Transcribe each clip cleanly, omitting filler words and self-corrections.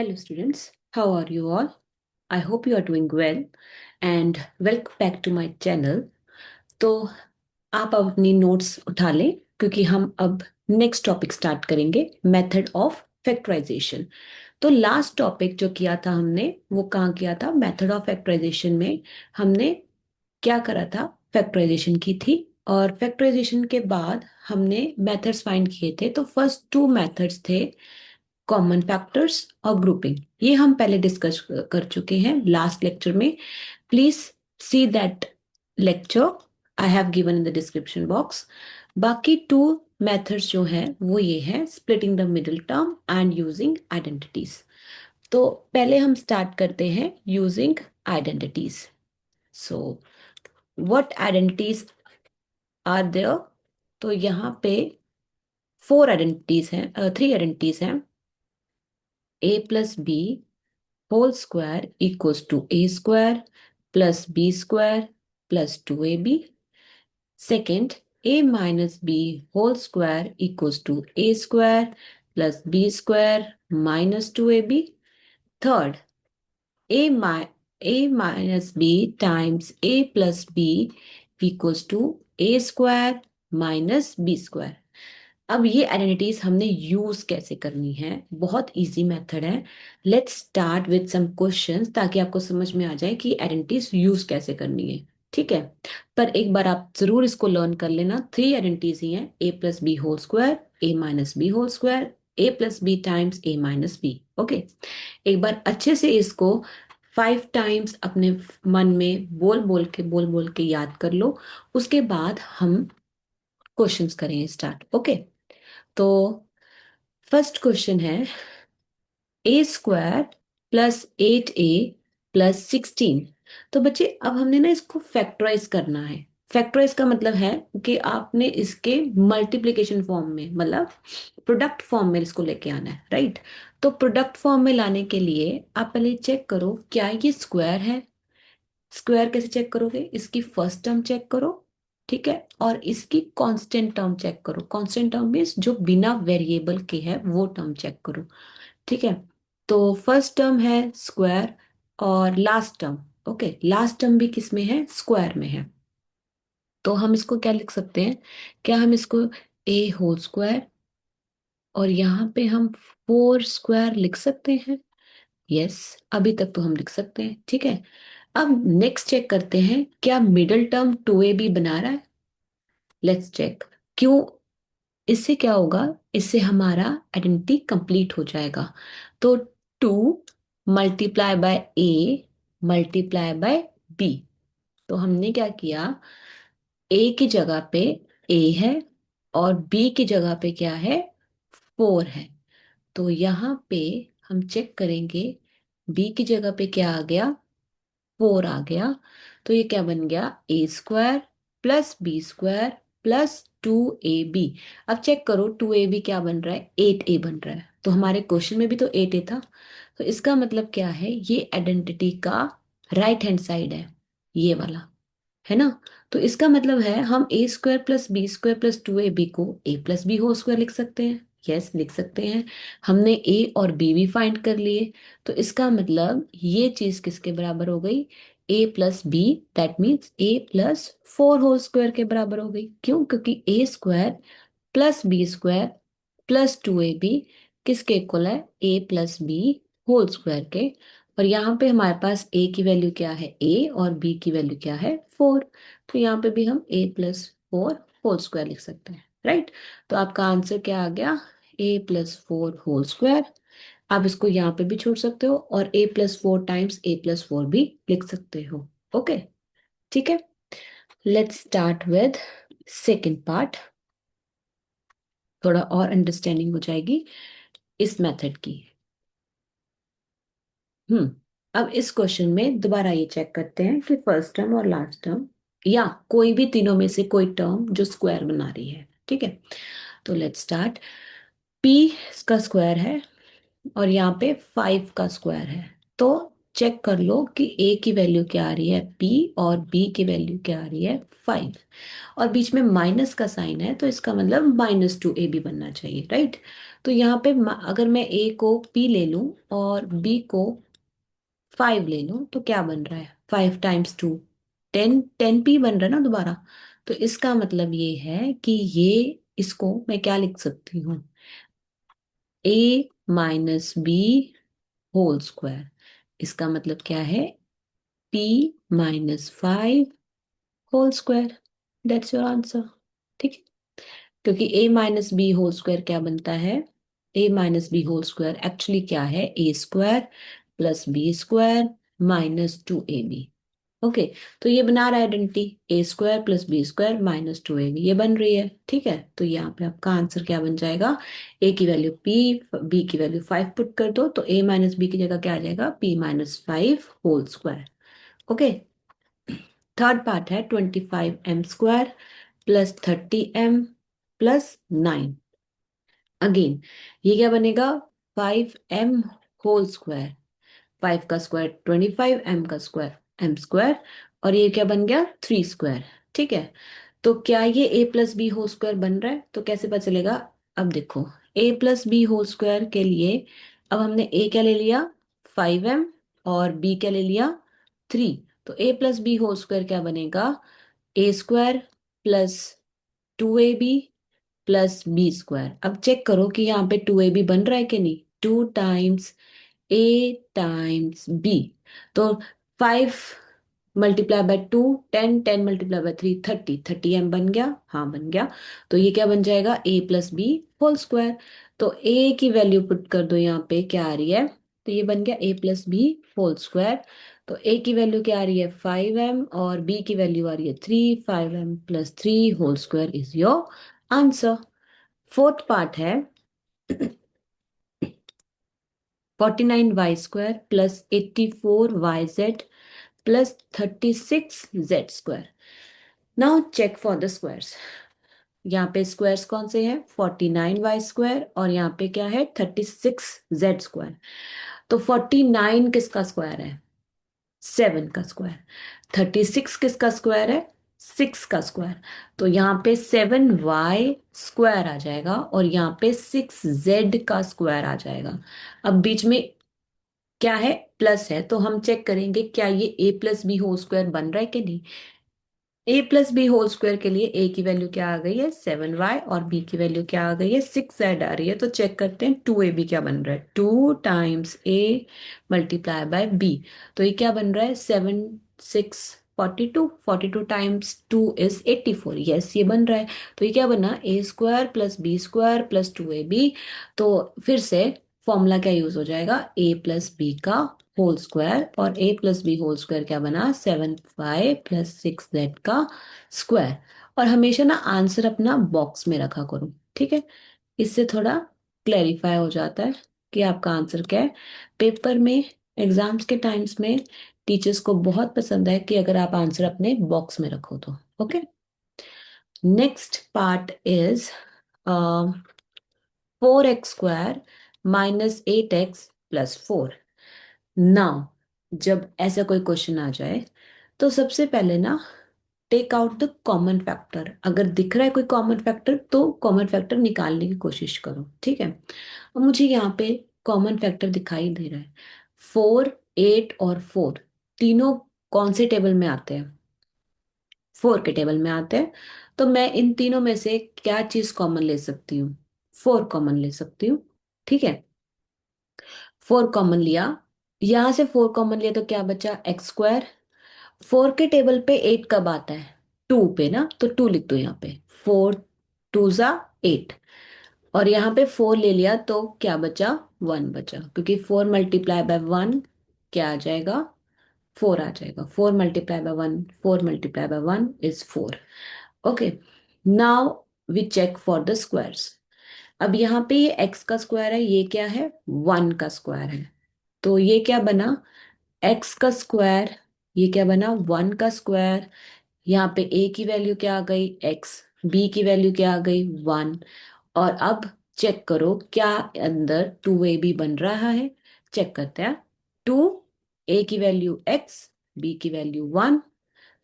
Hello, students. How are you all? I hope you are doing well and welcome back to my channel. तो आप अब अपनी notes उठा लें क्योंकि हम अब नेक्स्ट टॉपिक स्टार्ट करेंगे मेथड ऑफ फैक्टराइजेशन। तो लास्ट टॉपिक जो किया था हमने वो कहाँ किया था? मेथड ऑफ फैक्टराइजेशन में हमने क्या करा था? फैक्टराइजेशन की थी और फैक्टराइजेशन के बाद हमने मेथड्स फाइंड किए थे। तो फर्स्ट टू मेथड्स थे कॉमन फैक्टर्स और ग्रुपिंग। ये हम पहले डिस्कस कर चुके हैं लास्ट लेक्चर में। Please see that lecture I have given in the description box. बाकी टू मेथड्स जो हैं वो ये हैं splitting the middle term and using identities. तो पहले हम स्टार्ट करते हैं using identities. So what identities are there? तो यहाँ पे फोर आइडेंटिटीज हैं, थ्री आइडेंटिटीज हैं। ए plus B whole square equals to A square plus B square plus two A B. Second, a minus b whole square equals to a square plus b square minus 2ab. Third, a minus b times a plus b equals to a square minus b square. अब ये identities हमने use कैसे करनी है? बहुत easy method है। Let's start with some questions ताकि आपको समझ में आ जाए कि आइडेंटिटीज यूज कैसे करनी है। ठीक है, पर एक बार आप जरूर इसको लर्न कर लेना। थ्री आइडेंटिटीज ही हैं, ए plus B whole square, A minus B whole square, a plus B times A minus B. Okay, एक बार अच्छे से इसको 5 टाइम्स अपने मन में बोल बोल के याद कर लो। उसके बाद हम क्वेश्चंस करेंगे स्टार्ट। ओके, तो फर्स्ट क्वेश्चन है a square plus 8a plus 16। तो बच्चे अब हमने ना इसको फैक्टराइज करना है। फैक्टराइज का मतलब है कि आपने इसके मल्टीप्लिकेशन फॉर्म में, मतलब प्रोडक्ट फॉर्म में इसको लेके आना है, राइट? तो प्रोडक्ट फॉर्म में लाने के लिए आप पहले चेक करो क्या ये स्क्वायर है। स्क्वायर कैसे चेक करोगे? इसकी फर्स्ट टर्म चेक करो, ठीक है, और इसकी कांस्टेंट टर्म चेक करो। कांस्टेंट टर्म मीन्स जो बिना वेरिएबल के है वो टर्म चेक करो, ठीक है। तो फर्स्ट टर्म है स्क्वायर और last term, okay, last term भी किस में है? स्क्वायर में है। तो हम इसको क्या लिख सकते हैं? क्या हम इसको ए होल स्क्वायर और यहाँ पे हम 4 स्क्वायर लिख सकते हैं? यस, अभी तक तो हम लिख सकते हैं, ठीक है। अब नेक्स्ट चेक करते हैं क्या मिडिल टर्म 2ab बना रहा है। Let's check. क्यों? इससे क्या होगा? इससे हमारा आइडेंटिटी कंप्लीट हो जाएगा। तो 2 multiply by A multiply by B. तो हमने क्या किया? ए की जगह पे ए है और बी की जगह पे क्या है? 4 है। तो यहाँ पे हम चेक करेंगे बी की जगह पे क्या आ गया? 4 आ गया। तो ये क्या बन गया? A square plus B square plus 2ab। अब चेक करो 2ab क्या बन रहा है? 8a बन रहा है। तो हमारे क्वेश्चन में भी तो 8a था। तो इसका मतलब क्या है? ये आइडेंटिटी का राइट हैंड साइड है, ये वाला, है ना? तो इसका मतलब है हम a square plus B square plus 2ab को a plus B whole square लिख सकते हैं। यस, लिख सकते हैं। हमने ए और बी भी फाइंड कर लिए। तो इसका मतलब ये चीज किसके बराबर हो गई? A plus b, that means a plus 4 whole square के बराबर हो गई। क्यों? क्योंकि a square plus B square plus 2ab किसके इक्वल है? A plus B whole square के। और यहाँ पे हमारे पास ए की वैल्यू क्या है? ए, और बी की वैल्यू क्या है? 4। तो यहाँ पे भी हम ए प्लस 4 होल स्क्वायर लिख सकते हैं, राइट? तो आपका आंसर क्या आ गया? A plus 4 whole square. आप इसको यहाँ पे भी छोड़ सकते हो और A plus 4 times A plus 4 भी लिख सकते हो। ओके, ठीक है। Let's start with second part. थोड़ा और अंडरस्टैंडिंग हो जाएगी इस मेथड की। हम्म अब इस क्वेश्चन में दोबारा ये चेक करते हैं कि फर्स्ट टर्म और लास्ट टर्म या कोई भी तीनों में से कोई टर्म जो स्क्वायर बना रही है, ठीक है। तो लेट्स स्टार्ट। पी का स्क्वायर है और यहाँ पे 5 का स्क्वायर है। तो चेक कर लो कि ए की वैल्यू क्या आ रही है पी और बी की वैल्यू क्या आ रही है 5। और बीच में माइनस का साइन है तो इसका मतलब -2 AB बनना चाहिए, राइट। तो यहाँ पे अगर मैं ए को पी ले लूँ और बी को 5 ले लूँ तो क्या बन रहा है, 5 × 2 10, 10P बन रहा है ना दोबारा। तो इसका मतलब ये है कि ये, इसको मैं क्या लिख सकती हूँ, A - B होल स्क्वायर। इसका मतलब क्या है, P - 5 whole square. That's your answer. ठीक है, क्योंकि A - B होल स्क्वायर क्या बनता है, A - B whole square actually क्या है, A² + B² -2AB। ओके, तो ये बना रहा है आइडेंटिटी, A² + B² -2AB, ये बन रही है। ठीक है, तो यहाँ पे आपका आंसर क्या बन जाएगा, ए की वैल्यू P, B की वैल्यू 5 पुट कर दो तो A - B की जगह क्या आ जाएगा, P - 5 whole square. Okay, third part है 25m² + 30m + 9। अगेन ये क्या बनेगा, 5m होल स्क्वायर, 5 का स्क्वायर 25, m का स्क्वायर और ये क्या बन गया 3²। ठीक है, तो क्या ये A + B होल स्क्वायर बन रहा है, तो कैसे पता चलेगा। अब देखो, A + B होल स्क्वायर के लिए अब हमने ए क्या ले लिया 5m और बी क्या ले लिया 3। तो A + B होल स्क्वायर क्या बनेगा, A² + 2AB + B²। अब चेक करो कि यहाँ पे 2AB बन रहा है कि नहीं, 2 × A × B। तो 5 × 2 10, 10 × 3 30, 30m बन गया, हाँ बन गया। तो ये क्या बन जाएगा, A + B होल स्क्वायर। तो ए की वैल्यू पुट कर दो, यहाँ पे क्या आ रही है, तो ये बन गया A + B होल स्क्वायर। तो ए की वैल्यू क्या आ रही है 5m और बी की वैल्यू आ रही है 3, 5m + 3 whole square is your answer. Fourth part है 49y² + 84yz + 36z²। Now check for the squares. यहाँ पे स्क्वायर्स कौन से हैं, 49y² और यहाँ पे क्या है 36z²। तो 49 किसका स्क्वायर है, 7 का स्क्वायर। 36 किसका स्क्वायर है, 6 का स्क्वायर। तो यहाँ पे 7y² आ जाएगा और यहाँ पे 6z का स्क्वायर आ जाएगा। अब बीच में क्या है, प्लस है, तो हम चेक करेंगे क्या ये A + B होल स्क्वायर बन रहा है कि नहीं। A + B होल स्क्वायर के लिए ए की वैल्यू क्या आ गई है 7y और बी की वैल्यू क्या आ गई है 6z आ रही है। तो चेक करते हैं 2AB क्या बन रहा है, 2 × A × B। तो ये क्या बन रहा है 7 6 42, 42 × 2 इज 84। यस, ये बन रहा है। तो ये क्या बना, A² + B² + 2AB। तो फिर से फॉर्मूला क्या यूज हो जाएगा, A + B का होल स्क्वायर और A + B होल स्क्वायर क्या बना 7y + 6z का स्क्वायर। और हमेशा ना आंसर अपना बॉक्स में रखा करो, ठीक है। इससे थोड़ा क्लैरिफाई हो जाता है कि आपका आंसर क्या है। पेपर में, एग्जाम्स के टाइम्स में टीचर्स को बहुत पसंद है कि अगर आप आंसर अपने बॉक्स में रखो तो। Okay, next part is 4x² - 8x + 4। Now जब ऐसा कोई क्वेश्चन आ जाए तो सबसे पहले ना take out the common factor. अगर दिख रहा है कोई कॉमन फैक्टर तो कॉमन फैक्टर निकालने की कोशिश करो, ठीक है। अब मुझे यहाँ पे कॉमन फैक्टर दिखाई दे रहा है, 4, 8 और 4 तीनों कौन से टेबल में आते हैं, 4 के टेबल में आते हैं। तो मैं इन तीनों में से क्या चीज कॉमन ले सकती हूँ, 4 कॉमन ले सकती हूँ, ठीक है। 4 कॉमन लिया, यहां से 4 कॉमन लिया तो क्या बचा x²। 4 के टेबल पे 8 कब आता है, 2 पे ना, तो 2 लिख दो यहाँ पे, 4 2 ज़ा 8। और यहाँ पे 4 ले लिया तो क्या बचा, 1 बचा, क्योंकि 4 × 1 क्या आ जाएगा, 4 आ जाएगा। 4 × 1, 4 × 1 is 4। Okay, now we check for the squares. अब यहाँ पे ये x का स्क्वायर है, ये क्या है 1 का स्क्वायर है। तो ये क्या बना, x का स्क्वायर, ये क्या बना 1 का स्क्वायर। यहाँ पे a की वैल्यू क्या आ गई x, b की वैल्यू क्या आ गई 1। और अब चेक करो क्या अंदर 2AB बन रहा है, चेक करते हैं। 2 ए की वैल्यू x, बी की वैल्यू 1।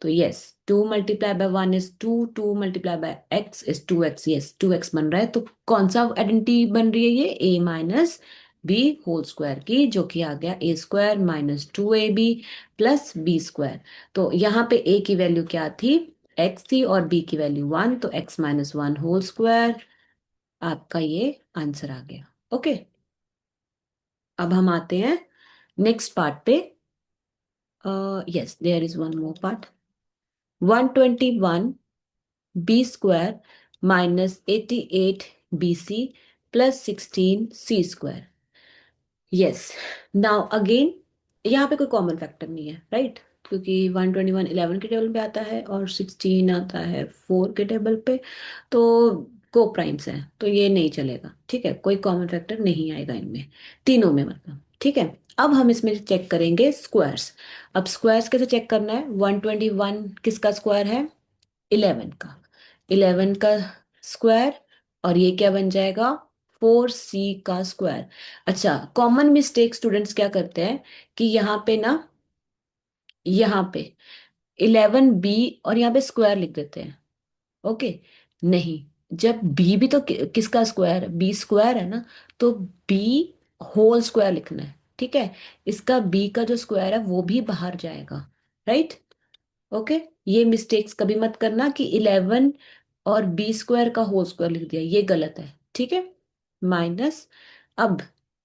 तो yes, 2 × 1 is 2, 2 × x is 2x। Yes, 2x बन रहा है। तो कौन सा आइडेंटिटी बन रही है ये? a minus B whole square की, जो कि आ गया a² - 2ab + b²। तो यहाँ पे a की वैल्यू क्या थी? x थी, और b की वैल्यू 1, तो x - 1 होल स्क्वायर। आपका ये आंसर आ गया। ओके, अब हम आते हैं नेक्स्ट पार्ट पे। Yes, there is one more part. 121b² - 88bc + 16c²। Yes, now again यहाँ पे कोई कॉमन फैक्टर नहीं है, राइट? क्योंकि 121 11 के टेबल पे आता है और 16 आता है 4 के टेबल पे। तो को प्राइम्स है, तो ये नहीं चलेगा। ठीक है, कोई कॉमन फैक्टर नहीं आएगा इनमें, तीनों में मतलब। ठीक है, अब हम इसमें चेक करेंगे स्क्वायर्स। अब स्क्वायर्स कैसे चेक करना है? 121 किसका स्क्वायर है? 11 का। 11 का स्क्वायर, और ये क्या बन जाएगा? 4c का स्क्वायर। अच्छा, कॉमन मिस्टेक स्टूडेंट्स क्या करते हैं कि यहाँ पे ना, यहाँ पे 11b और यहाँ पे स्क्वायर लिख देते हैं। ओके, नहीं, जब b भी तो किसका स्क्वायर है? b स्क्वायर है ना। तो b होल स्क्वायर लिखना है। ठीक है, इसका b का जो स्क्वायर है वो भी बाहर जाएगा, राइट? ओके, ये मिस्टेक्स कभी मत करना कि 11 और b² का होल स्क्वायर लिख दिया, ये गलत है। ठीक है, माइनस। अब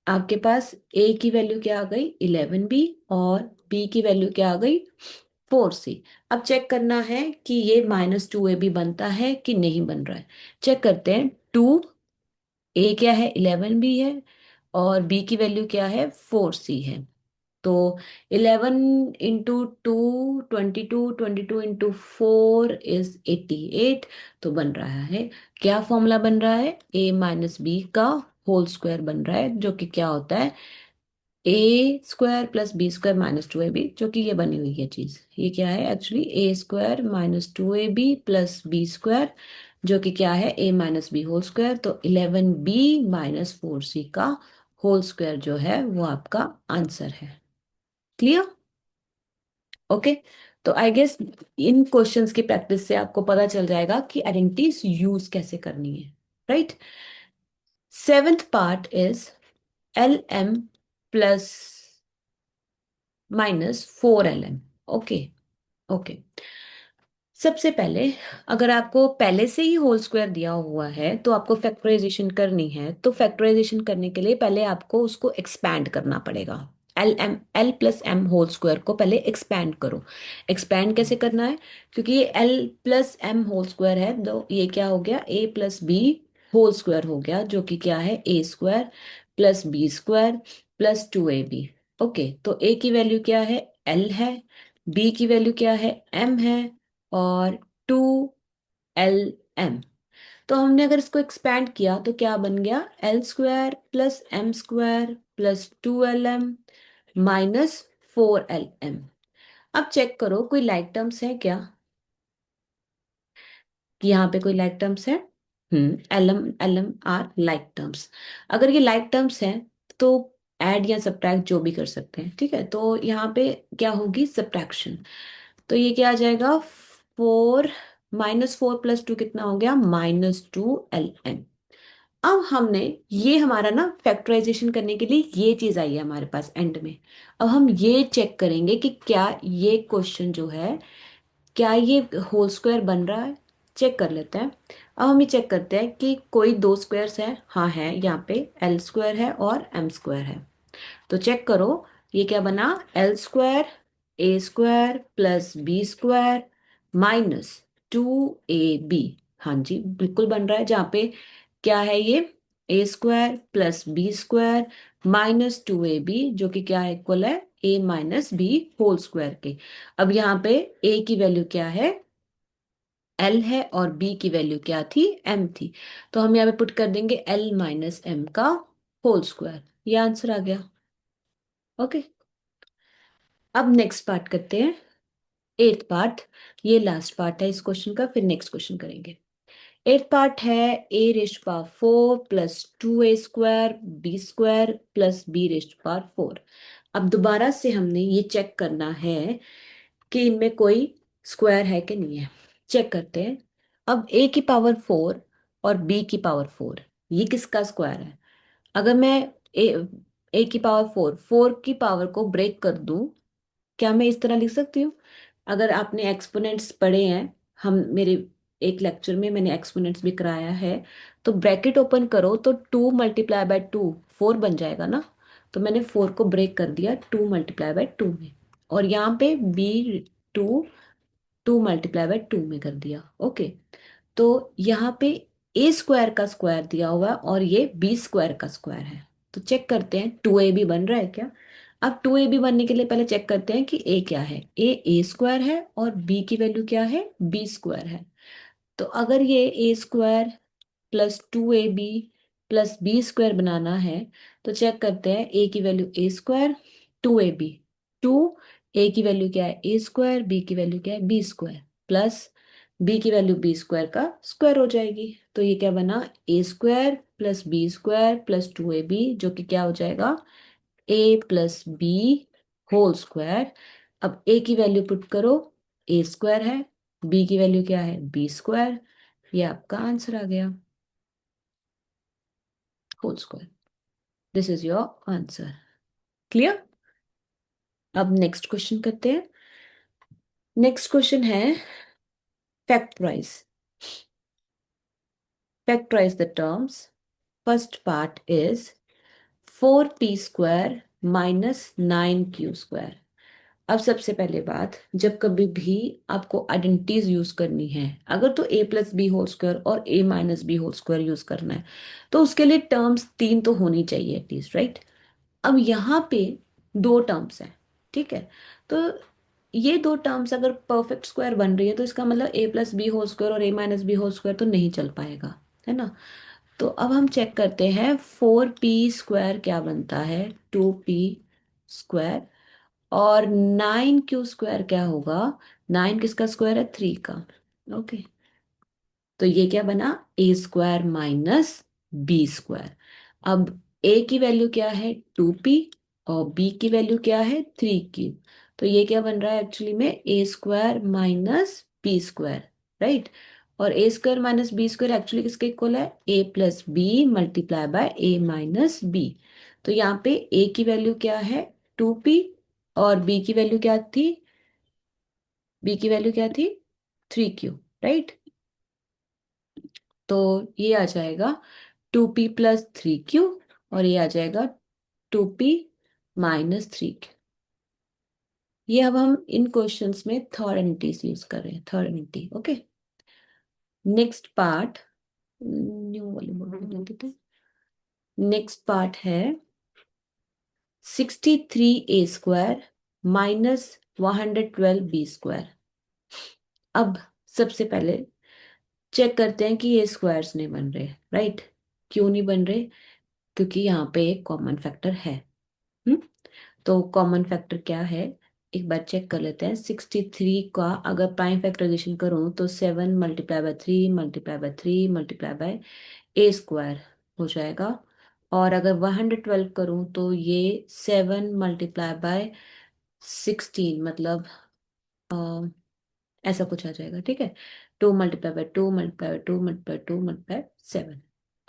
आपके पास a की वैल्यू क्या आ गई? 11b, और b की वैल्यू क्या आ गई? 4c। अब चेक करना है कि ये -2ab बनता है कि नहीं बन रहा है। चेक करते हैं। a क्या है? 11b है, और b की वैल्यू क्या है? 4c है। तो 11 × 2 22, 22 × 4 इज 88। तो बन रहा है, क्या फॉर्मूला बन रहा है? a - b का होल स्क्वायर बन रहा है, जो कि क्या होता है? a² + b² - 2ab, जो कि ये बनी हुई है चीज। ये क्या है एक्चुअली? a² - 2ab + b², जो कि क्या है? a - b whole square. तो 11b - 4c का होल स्क्वायर जो है वो आपका आंसर है। क्लियर? ओके, तो आई गेस इन क्वेश्चंस की प्रैक्टिस से आपको पता चल जाएगा कि आइडेंटिटीज यूज कैसे करनी है, right? Seventh part is LM plus -4LM। Okay, okay. सबसे पहले, अगर आपको पहले से ही होल स्क्वायर दिया हुआ है तो आपको फैक्टराइजेशन करनी है, तो फैक्टराइजेशन करने के लिए पहले आपको उसको एक्सपैंड करना पड़ेगा। L+ M होल स्क्वायर को पहले एक्सपैंड करो। एक्सपैंड कैसे करना है? क्योंकि ये L+M होल स्क्वायर है, तो ये क्या हो गया? a + b होल स्क्वायर हो गया, जो कि क्या है? a² + b² + 2ab। ओके, तो a की वैल्यू क्या है? L है, b की वैल्यू क्या है? M है, और 2LM। तो हमने अगर इसको एक्सपैंड किया तो क्या बन गया? L² + M² + 2LM -4LM। अब चेक करो कोई लाइक टर्म्स है क्या? कि यहाँ पे कोई लाइक टर्म्स है? LM are like terms. अगर ये लाइक टर्म्स हैं तो ऐड या सब्ट्रैक्ट जो भी कर सकते हैं। ठीक है, तो यहाँ पे क्या होगी? सब्ट्रैक्शन। तो ये क्या आ जाएगा? 4 -4 + 2 कितना हो गया? -2LN। अब हमने ये हमारा ना फैक्टराइजेशन करने के लिए ये चीज आई है हमारे पास एंड में। अब हम ये चेक करेंगे कि क्या ये क्वेश्चन जो है, क्या ये होल स्क्वायर बन रहा है? चेक कर लेते हैं। अब हम ये चेक करते हैं कि कोई दो स्क्वायर्स हैं। हाँ है, यहाँ पे L² है और M² है। तो चेक करो, ये क्या बना? L² a² + b² -2ab। हाँ जी, बिल्कुल बन रहा है। जहाँ पे क्या है ये? a² + b² -2ab, जो कि क्या इक्वल है? a - b होल स्क्वायर के। अब यहाँ पे a की वैल्यू क्या है? L है, और b की वैल्यू क्या थी? M थी। तो हम यहाँ पे पुट कर देंगे L - M का होल स्क्वायर। ये आंसर आ गया। ओके, अब नेक्स्ट पार्ट करते हैं। एट्थ पार्ट, ये लास्ट पार्ट है इस क्वेश्चन का, फिर नेक्स्ट क्वेश्चन करेंगे। एट्थ पार्ट है a⁴ + 2a² b² + b⁴। अब दोबारा से हमने ये चेक करना है कि इनमें कोई स्क्वायर है कि नहीं है। चेक करते हैं। अब ए की पावर 4 और बी की पावर 4, ये किसका स्क्वायर है? अगर मैं ए की पावर 4, 4 की पावर को ब्रेक कर दूं, क्या मैं इस तरह लिख सकती हूँ? अगर आपने एक्सपोनेंट्स पढ़े हैं, हम मेरे एक लेक्चर में मैंने एक्सपोनेंट्स भी कराया है, तो ब्रैकेट ओपन करो तो 2 × 2 4 बन जाएगा ना। तो मैंने 4 को ब्रेक कर दिया 2 × 2 में, और यहाँ पे बी टू 2 × 2 में कर दिया। ओके, तो यहाँ पे ए स्क्वायर का स्क्वायर दिया हुआ है और ये बी स्क्वायर का स्क्वायर है। तो चेक करते हैं 2ab बन रहा है क्या। अब 2ab बनने के लिए पहले चेक करते हैं कि ए क्या है। ए स्क्वायर है और बी की वैल्यू क्या है, बी स्क्वायर है। तो अगर ये ए स्क्वायर +2ab +b² बनाना है, तो चेक करते हैं ए की value a square, 2ab, two a की वैल्यू क्या है ए स्क्वायर, बी की वैल्यू क्या है बी स्क्वायर, प्लस बी की वैल्यू बी स्क्वायर का स्क्वायर हो जाएगी। तो ये क्या बना, ए स्क्वायर +b² +2ab, जो कि क्या हो जाएगा a + b होल स्क्वायर। अब ए की वैल्यू पुट करो, ए स्क्वायर है, बी की वैल्यू क्या है बी स्क्वायर, ये आपका आंसर आ गया, whole square. This is your answer. Clear? अब नेक्स्ट क्वेश्चन करते हैं। नेक्स्ट क्वेश्चन है factorise. Factorise the terms. First part is 4p² -9q²। अब सबसे पहले बात, जब कभी भी आपको आइडेंटिटीज यूज करनी है, अगर तो a + b² और a - b² यूज करना है, तो उसके लिए टर्म्स 3 तो होनी चाहिए एटलीस्ट, राइट? अब यहाँ पे 2 टर्म्स हैं, ठीक है? तो ये 2 टर्म्स अगर परफेक्ट स्क्वायर बन रही है, तो इसका मतलब a + b² और a - b² तो नहीं चल पाएगा, है ना? तो अब हम चेक करते हैं 4p² क्या बनता है, 2p², और 9q² क्या होगा, 9 किसका स्क्वायर है, 3 का। ओके, तो ये क्या बना, a² - b²। अब a की वैल्यू क्या है 2p और b की वैल्यू क्या है 3q। तो ये क्या बन रहा है एक्चुअली में, a² - b², राइट? और a² - b² एक्चुअली किसके इक्वल है, a + b × a - b। तो यहाँ पे a की वैल्यू क्या है 2p और b की वैल्यू क्या थी, b की वैल्यू क्या थी 3q, राइट? तो ये आ जाएगा 2p + 3q, और ये आ जाएगा 2p - 3q। ये अब हम इन क्वेश्चंस में थर्ड एंटिटीज यूज कर रहे हैं, third entity. Okay, next part, new वाली बोल रहे थे। नेक्स्ट पार्ट है 63a² -112b²। अब सबसे पहले चेक करते हैं कि ये स्क्वायर्स नहीं बन रहे, राइट? क्यों नहीं बन रहे? क्योंकि यहाँ पे एक कॉमन फैक्टर है। हम्म, तो कॉमन फैक्टर क्या है, एक बार चेक कर लेते हैं। 63 का अगर प्राइम फैक्टराइजेशन करूं तो 7 × 3 × 3 × a² हो जाएगा। और अगर 112 करूं तो ये 7 × 16, मतलब ऐसा कुछ आ जाएगा, ठीक है? 2 × 2 × 2 × 2 × 2 × 7।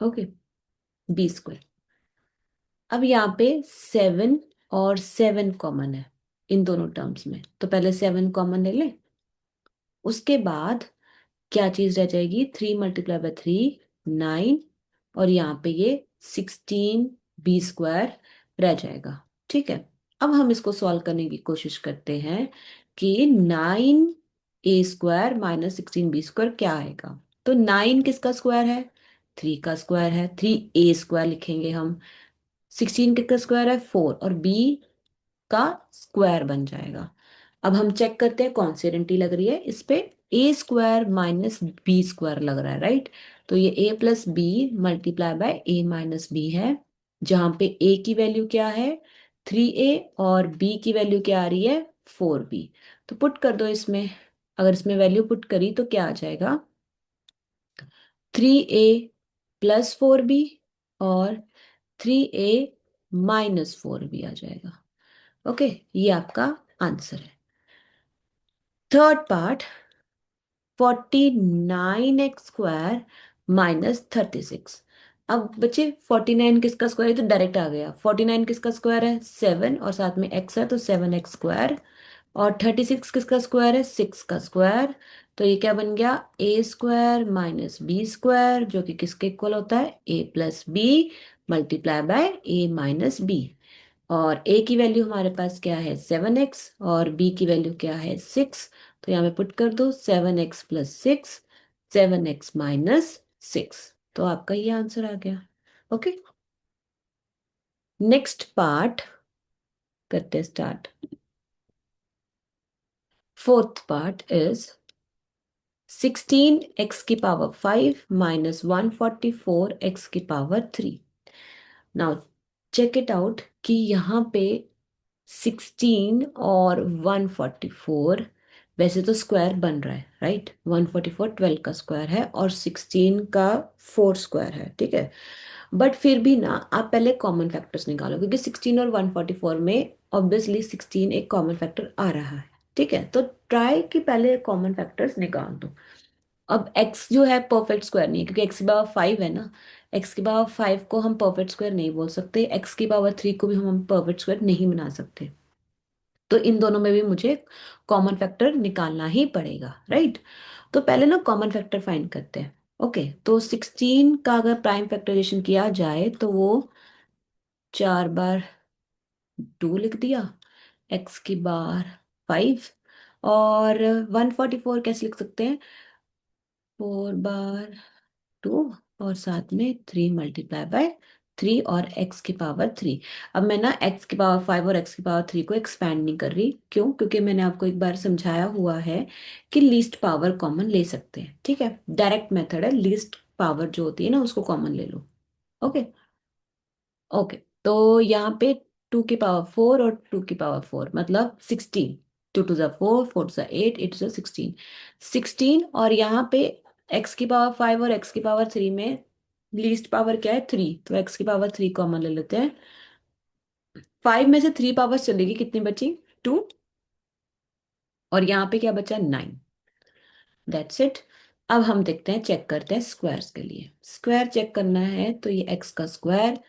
Okay, b²। अब यहाँ पे 7 और 7 कॉमन है इन दोनों टर्म्स में, तो पहले 7 कॉमन ले ले। उसके बाद क्या चीज रह जाएगी, 3 × 3 9, और यहाँ पे ये 16b² रह जाएगा, ठीक है? अब हम इसको सॉल्व करने की कोशिश करते हैं कि 9a² -16b² क्या आएगा। तो 9 किसका स्क्वायर है, 3 का स्क्वायर है, 3a² लिखेंगे हम। 16 किसका स्क्वायर है 4, और b का स्क्वायर बन जाएगा। अब हम चेक करते हैं कौन सी आइडेंटिटी लग रही है इस पे, a² -b² लग रहा है, राइट? तो ये a + b × a - b है, जहां पे a की वैल्यू क्या है 3a और b की वैल्यू क्या आ रही है 4b। तो पुट कर दो इसमें। अगर इसमें वैल्यू पुट करी तो क्या आ जाएगा, 3a + 4b और 3a - 4b आ जाएगा। ओके, ये आपका आंसर है। Third part, 49x² -36। अब बच्चे 49 किसका स्क्वायर है, तो डायरेक्ट आ गया। 49 किसका स्क्वायर है, 7, और साथ में x है तो 7x²। और 36 किसका स्क्वायर है, 6 का स्क्वायर। तो ये क्या बन गया, a² - b² जो कि किसके इक्वल होता है, a+b मल्टीप्लाई बाय a-b। और a की वैल्यू हमारे पास क्या है, 7x, और b की वैल्यू क्या है, 6। तो यहाँ पे पुट कर दो 7x + 6, 7x - 6। तो आपका ये आंसर आ गया। ओके, नेक्स्ट पार्ट करते start. Fourth part is 16x⁵ -144x3। Now check it out कि यहाँ पे 16 और 144 वैसे तो स्क्वायर बन रहा है, राइट। 144 12 का स्क्वायर है और 16 का 4 स्क्वायर है, ठीक है। बट फिर भी ना, आप पहले कॉमन फैक्टर्स निकालो, क्योंकि 16 और 144 में ऑब्वियसली 16 एक कॉमन फैक्टर आ रहा है, ठीक है। तो ट्राई कि पहले कॉमन फैक्टर्स निकाल दो। अब x जो है परफेक्ट स्क्वायर नहीं है, क्योंकि x⁵ है ना। x⁵ को हम परफेक्ट स्क्वायर नहीं बोल सकते, x⁵ को भी हम परफेक्ट स्क्वायर नहीं बना सकते। तो इन दोनों में भी मुझे कॉमन फैक्टर निकालना ही पड़ेगा, राइट। तो पहले ना कॉमन फैक्टर फाइंड करते हैं। ओके, तो 16 का अगर प्राइम फैक्टराइजेशन किया जाए तो वो 4 बार 2 लिख दिया, x⁵ 5। और 144 कैसे लिख सकते हैं, 4 बार 2, और साथ में 3 × 3 और x⁵3। अब मैं ना x⁵5 और x⁵3 को एक्सपैंड नहीं कर रही, क्यों, क्योंकि मैंने आपको एक बार समझाया हुआ है कि लीस्ट पावर कॉमन ले सकते हैं, ठीक है। डायरेक्ट मेथड है, लीस्ट पावर जो होती है ना उसको कॉमन ले लो। ओके, ओके, तो यहाँ पे 2⁴ और 2⁴ मतलब 16। 2 × 2 = 4, 4 × 8, 8 × 16। 16, और यहाँ पे x⁵5 और x⁵3 में लीस्ट पावर क्या है, 3, तो x⁵3 कॉमन ले लेते हैं। 5 में से 3 पावर्स चलेगी, कितनी बची, 2। और यहाँ पे क्या बचा, 9। That's it. अब हम देखते हैं, चेक करते हैं स्क्वायर्स के लिए। स्क्वायर चेक करना है तो ये x का स्क्वायर,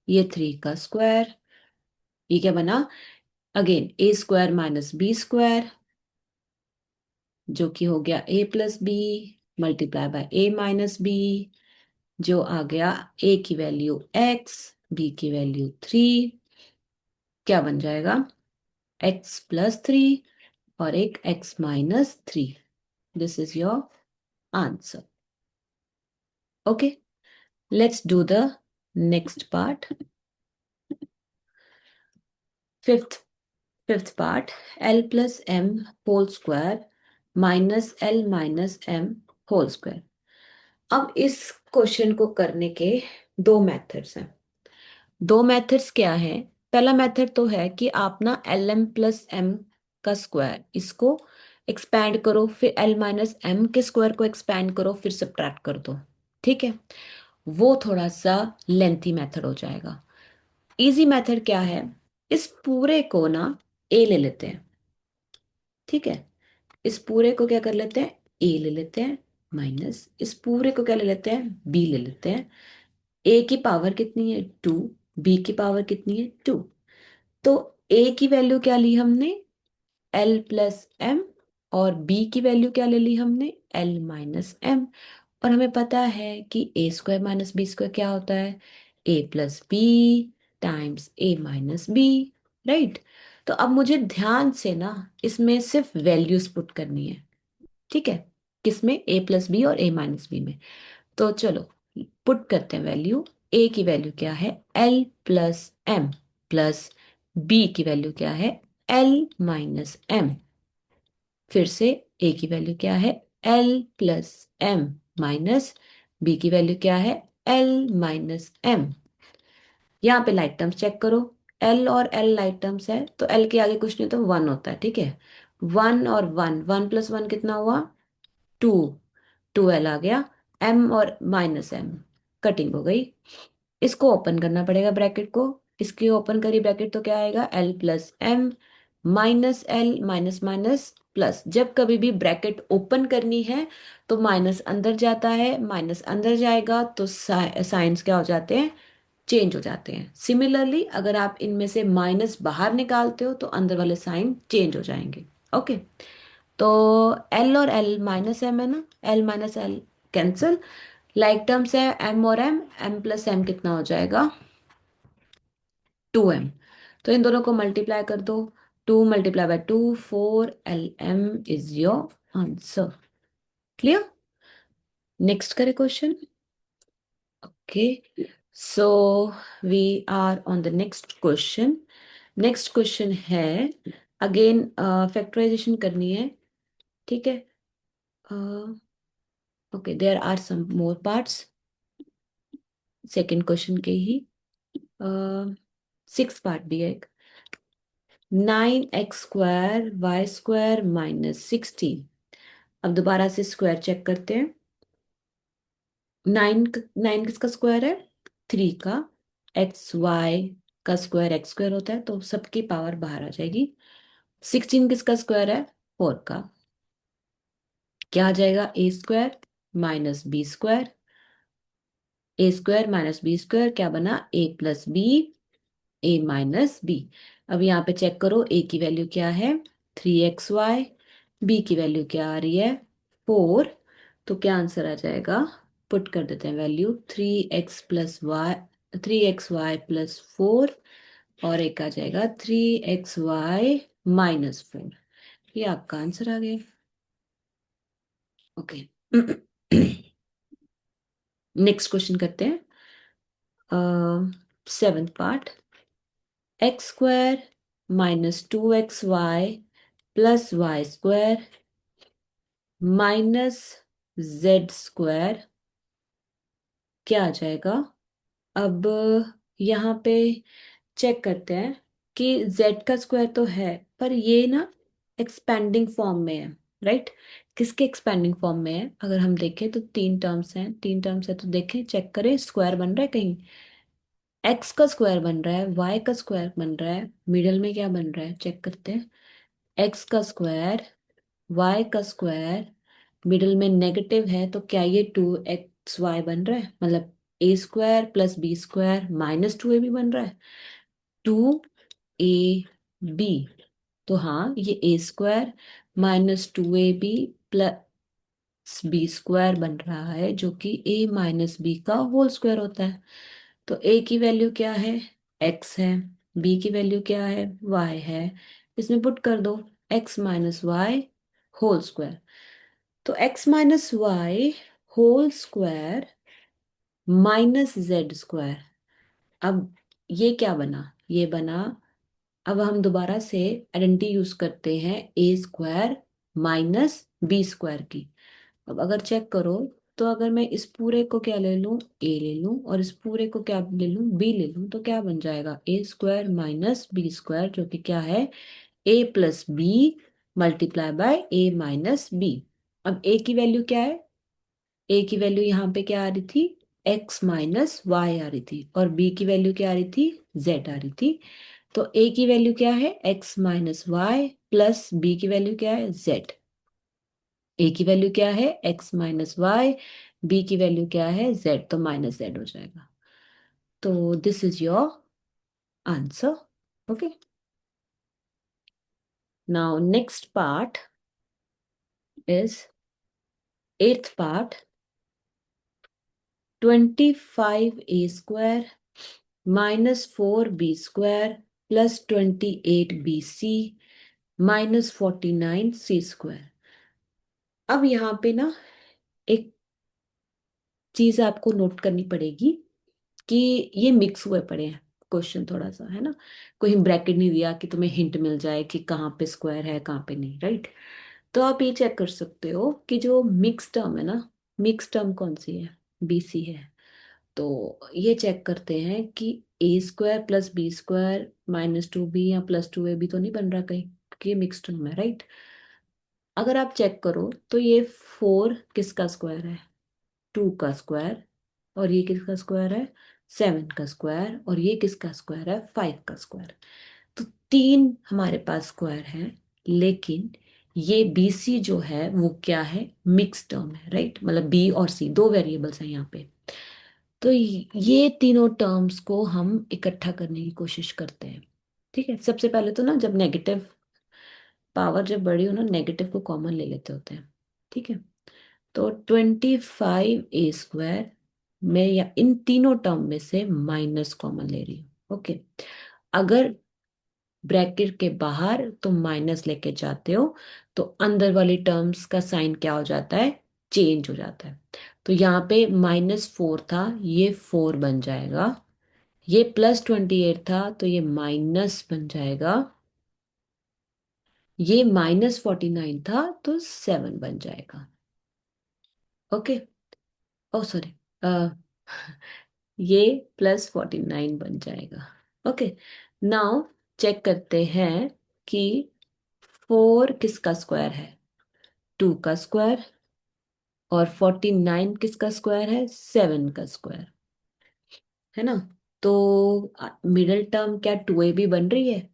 ये 3 का स्क्वायर, ये क्या बना, अगेन a² - b² जो कि हो गया a+b मल्टीप्लाई बाय a-b, जो आ गया a की वैल्यू x, b की वैल्यू 3, क्या बन जाएगा, x + 3 और एक x - 3। This is your answer. Okay, let's do the next part. Fifth fifth part, l+m² -l−m²। अब इस क्वेश्चन को करने के दो मेथड्स हैं। दो मेथड्स क्या है, पहला मेथड तो है कि आप ना lm+m का स्क्वायर इसको एक्सपैंड करो, फिर l-m के स्क्वायर को एक्सपैंड करो, फिर सब्ट्रैक्ट कर दो, ठीक है। वो थोड़ा सा लेंथी मेथड हो जाएगा। इजी मेथड क्या है, इस पूरे को ना a ले लेते हैं, ठीक है। इस पूरे को क्या कर लेते हैं, a ले लेते हैं, माइनस इस पूरे को क्या ले लेते हैं, b ले लेते हैं। a की पावर कितनी है, 2। b की पावर कितनी है, 2। तो a की वैल्यू क्या ली हमने, l+m, और b की वैल्यू क्या ले ली हमने, l-m। और हमें पता है कि a² - b² क्या होता है, a+b टाइम्स a-b, राइट। तो अब मुझे ध्यान से ना इसमें सिर्फ वैल्यूज पुट करनी है, ठीक है। किसमें, a+b और a-b में। तो चलो पुट करते हैं वैल्यू। a की वैल्यू क्या है, l+m, प्लस b की वैल्यू क्या है, l-m। फिर से a की वैल्यू क्या है, l+m, माइनस b की वैल्यू क्या है, l-m। यहाँ पे लाइक टर्म्स चेक करो, l और l लाइक टर्म्स है तो l के आगे कुछ नहीं तो 1 होता है, ठीक है। 1 और 1, 1 + 1 कितना हुआ, 2, 2l आ गया। m और -m कटिंग हो गई, इसको ओपन करना पड़ेगा ब्रैकेट को, इसकी ओपन करी ब्रैकेट तो क्या आएगा, L plus M minus L minus minus plus. जब कभी भी ब्रैकेट ओपन करनी है तो माइनस अंदर जाता है, माइनस अंदर जाएगा तो साइंस क्या हो जाते हैं, चेंज हो जाते हैं। सिमिलरली अगर आप इनमें से माइनस बाहर निकालते हो तो अंदर वाले साइन चेंज हो जाएंगे। ओके, तो एल और एल माइनस एम है ना, L minus L cancel, like terms है एम और एम, एम प्लस एम कितना हो जाएगा, 2m। तो इन दोनों को मल्टीप्लाई कर दो, 2 × 2 4, L M is your answer. Clear? Next करे question. Okay, so we are on the next question. Next question है, अगेन फैक्टराइजेशन करनी है, ठीक है। Okay, there are some more parts second question के ही, सिक्स पार्ट भी है एक। 9x² y² - 16। अब दोबारा से स्क्वायर चेक करते हैं। 9 किसका स्क्वायर है, 3 का। XY का स्क्वायर x² होता है, तो सबकी पावर बाहर आ जाएगी। 16 किसका स्क्वायर है, 4 का। क्या आ जाएगा, A² - B²। A² - B² क्या बना, A + B, A - B। अब यहाँ पे चेक करो, A की वैल्यू क्या है, 3xy, B की वैल्यू क्या आ रही है, 4। तो क्या आंसर आ जाएगा, पुट कर देते हैं वैल्यू, 3xy + 4, और एक आ जाएगा 3xy - 4। ये आपका आंसर आ गया। ओके, नेक्स्ट क्वेश्चन करते हैं, seventh part. x² - 2xy + y² - z² क्या आ जाएगा। अब यहाँ पे चेक करते हैं कि z का स्क्वायर तो है, पर ये ना एक्सपेंडिंग फॉर्म में है, राइट। किसके एक्सपेंडिंग फॉर्म में है, अगर हम देखें तो तीन टर्म्स हैं, तीन टर्म्स है तो देखें, चेक करें, स्क्वायर बन रहा है कहीं, x का स्क्वायर बन रहा है, y का स्क्वायर बन रहा है, मिडल में क्या बन रहा है चेक करते हैं, x का स्क्वायर, y का स्क्वायर, मिडल में नेगेटिव है, तो क्या ये 2xy बन रहा है, मतलब A² + B² - 2ab बन रहा है, 2ab। तो हाँ, ये A² - 2ab + B² बन रहा है, जो कि A - B का होल स्क्वायर होता है। तो A की वैल्यू क्या है, x है, B की वैल्यू क्या है, y है। इसमें पुट कर दो, x - y होल स्क्वायर। तो x - y whole square -z²। अब ये क्या बना, ये बना, अब हम दोबारा से आइडेंटिटी यूज करते हैं, A² - B² की। अब अगर चेक करो, तो अगर मैं इस पूरे को क्या ले लूं, A ले लूं, और इस पूरे को क्या ले लूं, B ले लूं, तो क्या बन जाएगा, A² - B², जो कि क्या है, A + B × A - B। अब A की वैल्यू क्या है, A की वैल्यू यहाँ पे क्या आ रही थी, x - y आ रही थी, और B की वैल्यू क्या आ रही थी, z आ रही थी। तो A की वैल्यू क्या है, x - y प्लस B की वैल्यू क्या है, z। A की वैल्यू क्या है, x - y, B की वैल्यू क्या है, z, तो -z हो जाएगा। तो this is your answer. Okay, now next part is eighth part. 25a² -4b² +28bc -49c²। अब यहाँ पे ना एक चीज आपको नोट करनी पड़ेगी कि ये मिक्स हुए पड़े हैं क्वेश्चन, थोड़ा सा है ना, कोई ब्रैकेट नहीं दिया कि तुम्हें हिंट मिल जाए कि कहाँ पे स्क्वायर है कहाँ पे नहीं, राइट। तो आप ये चेक कर सकते हो कि जो मिक्स टर्म है ना, मिक्स टर्म कौन सी है, BC है। तो ये चेक करते हैं कि A² + B² -2b या +2ab तो नहीं बन रहा कहीं, क्योंकि ये मिक्स टर्म है, राइट। अगर आप चेक करो तो ये 4 किसका स्क्वायर है, 2 का स्क्वायर, और ये किसका स्क्वायर है, 7 का स्क्वायर, और ये किसका स्क्वायर है? 5 का स्क्वायर। तो तीन हमारे पास स्क्वायर है, लेकिन ये बी सी जो है वो क्या है? मिक्स टर्म है, राइट? मतलब बी और सी दो वेरिएबल्स हैं यहाँ पे। तो ये तीनों टर्म्स को हम इकट्ठा करने की कोशिश करते हैं। ठीक है, सबसे पहले तो ना, जब नेगेटिव पावर जब बड़ी हो ना, नेगेटिव को कॉमन ले लेते होते हैं। ठीक है, तो 25 a स्क्वायर में, या इन तीनों टर्म में से माइनस कॉमन ले रही हूँ। ओके, अगर ब्रैकेट के बाहर तुम माइनस लेके जाते हो तो अंदर वाली टर्म्स का साइन क्या हो जाता है? चेंज हो जाता है। तो यहाँ पे -4 था, ये 4 बन जाएगा। ये +28 था, तो ये माइनस बन जाएगा। ये -49 था, तो 7 बन जाएगा। ओके, ओ सॉरी, ये +49 बन जाएगा। ओके, नाउ चेक करते हैं कि 4 किसका स्क्वायर है? 2 का स्क्वायर। और 49 किसका स्क्वायर है? 7 का स्क्वायर, है ना? तो मिडिल टर्म क्या 2ab बन रही है?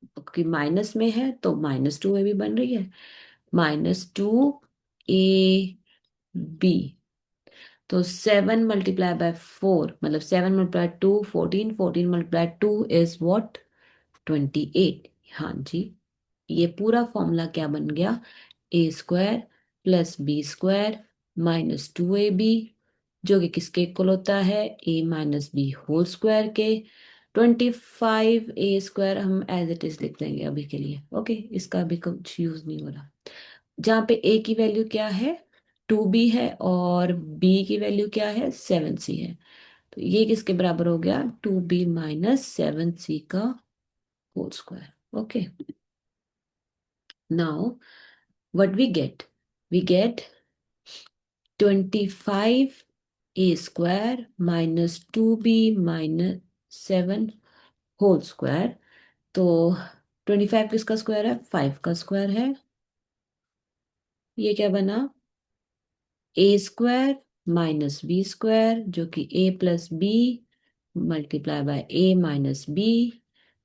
क्योंकि माइनस में है तो -2ab बन रही है। -2ab, तो 7 × 4 मतलब 7 × 2 14, 14 × 2 इज व्हाट? 28। हाँ जी, ये पूरा फॉर्मूला क्या बन गया? a² + b² -2ab, जो कि किसके इक्वल होता है? a - b² के। 25 a² हम एज इट इज लिख देंगे अभी के लिए। ओके, इसका भी कुछ यूज नहीं हो रहा। जहाँ पे a की वैल्यू क्या है? 2b है, और b की वैल्यू क्या है? 7c है। तो ये किसके बराबर हो गया? 2b - 7c का whole square. Okay, now what we get? We get 25 a² -2b -7 whole square. तो 25 किसका स्क्वायर है? 5 का स्क्वायर है। ये क्या बना? a² -b² जो कि a + b × a - b।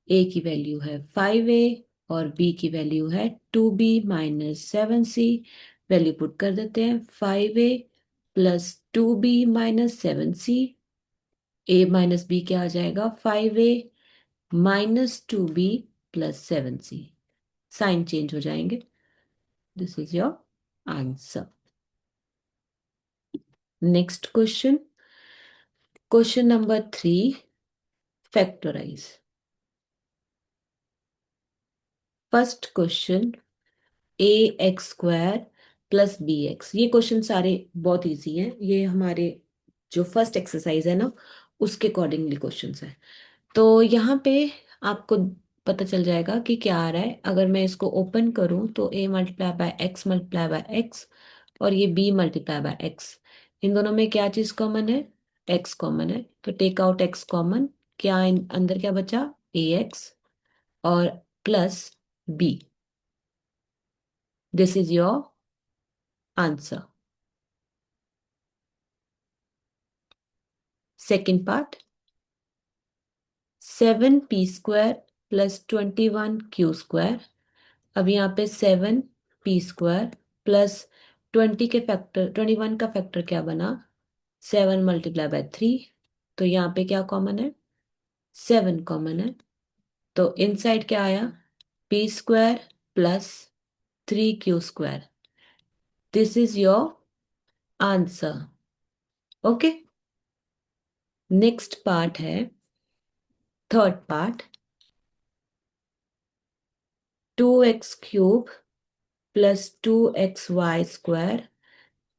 a की वैल्यू है 5a, और b की वैल्यू है 2b -7c। वैल्यू पुट कर देते हैं। 5a + 2b -7c, a - b क्या आ जाएगा? 5a -2b + 7c। Sign change हो जाएंगे। This is your answer. Next question, question number 3, factorise. First question, ax² + bx। ये क्वेश्चन सारे बहुत इजी हैं, ये हमारे जो फर्स्ट एक्सरसाइज है ना, उसके अकॉर्डिंगली क्वेश्चंस हैं। तो यहाँ पे आपको पता चल जाएगा कि क्या आ रहा है। अगर मैं इसको ओपन करूँ तो a × x × x, और ये b × x, इन दोनों में क्या चीज कॉमन है? x कॉमन है। तो टेक आउट x कॉमन, क्या अंदर क्या बचा? ax और plus b। This is your answer. Second part, 7p² + 21q²। अब यहाँ पे 7p² +20 के फैक्टर, 21 का फैक्टर क्या बना? 7 × 3। तो यहाँ पे क्या कॉमन है? 7 कॉमन है। तो इनसाइड क्या आया? p² +3q²। This is your answer. Okay, next part है, third part, 2x³ +2xy²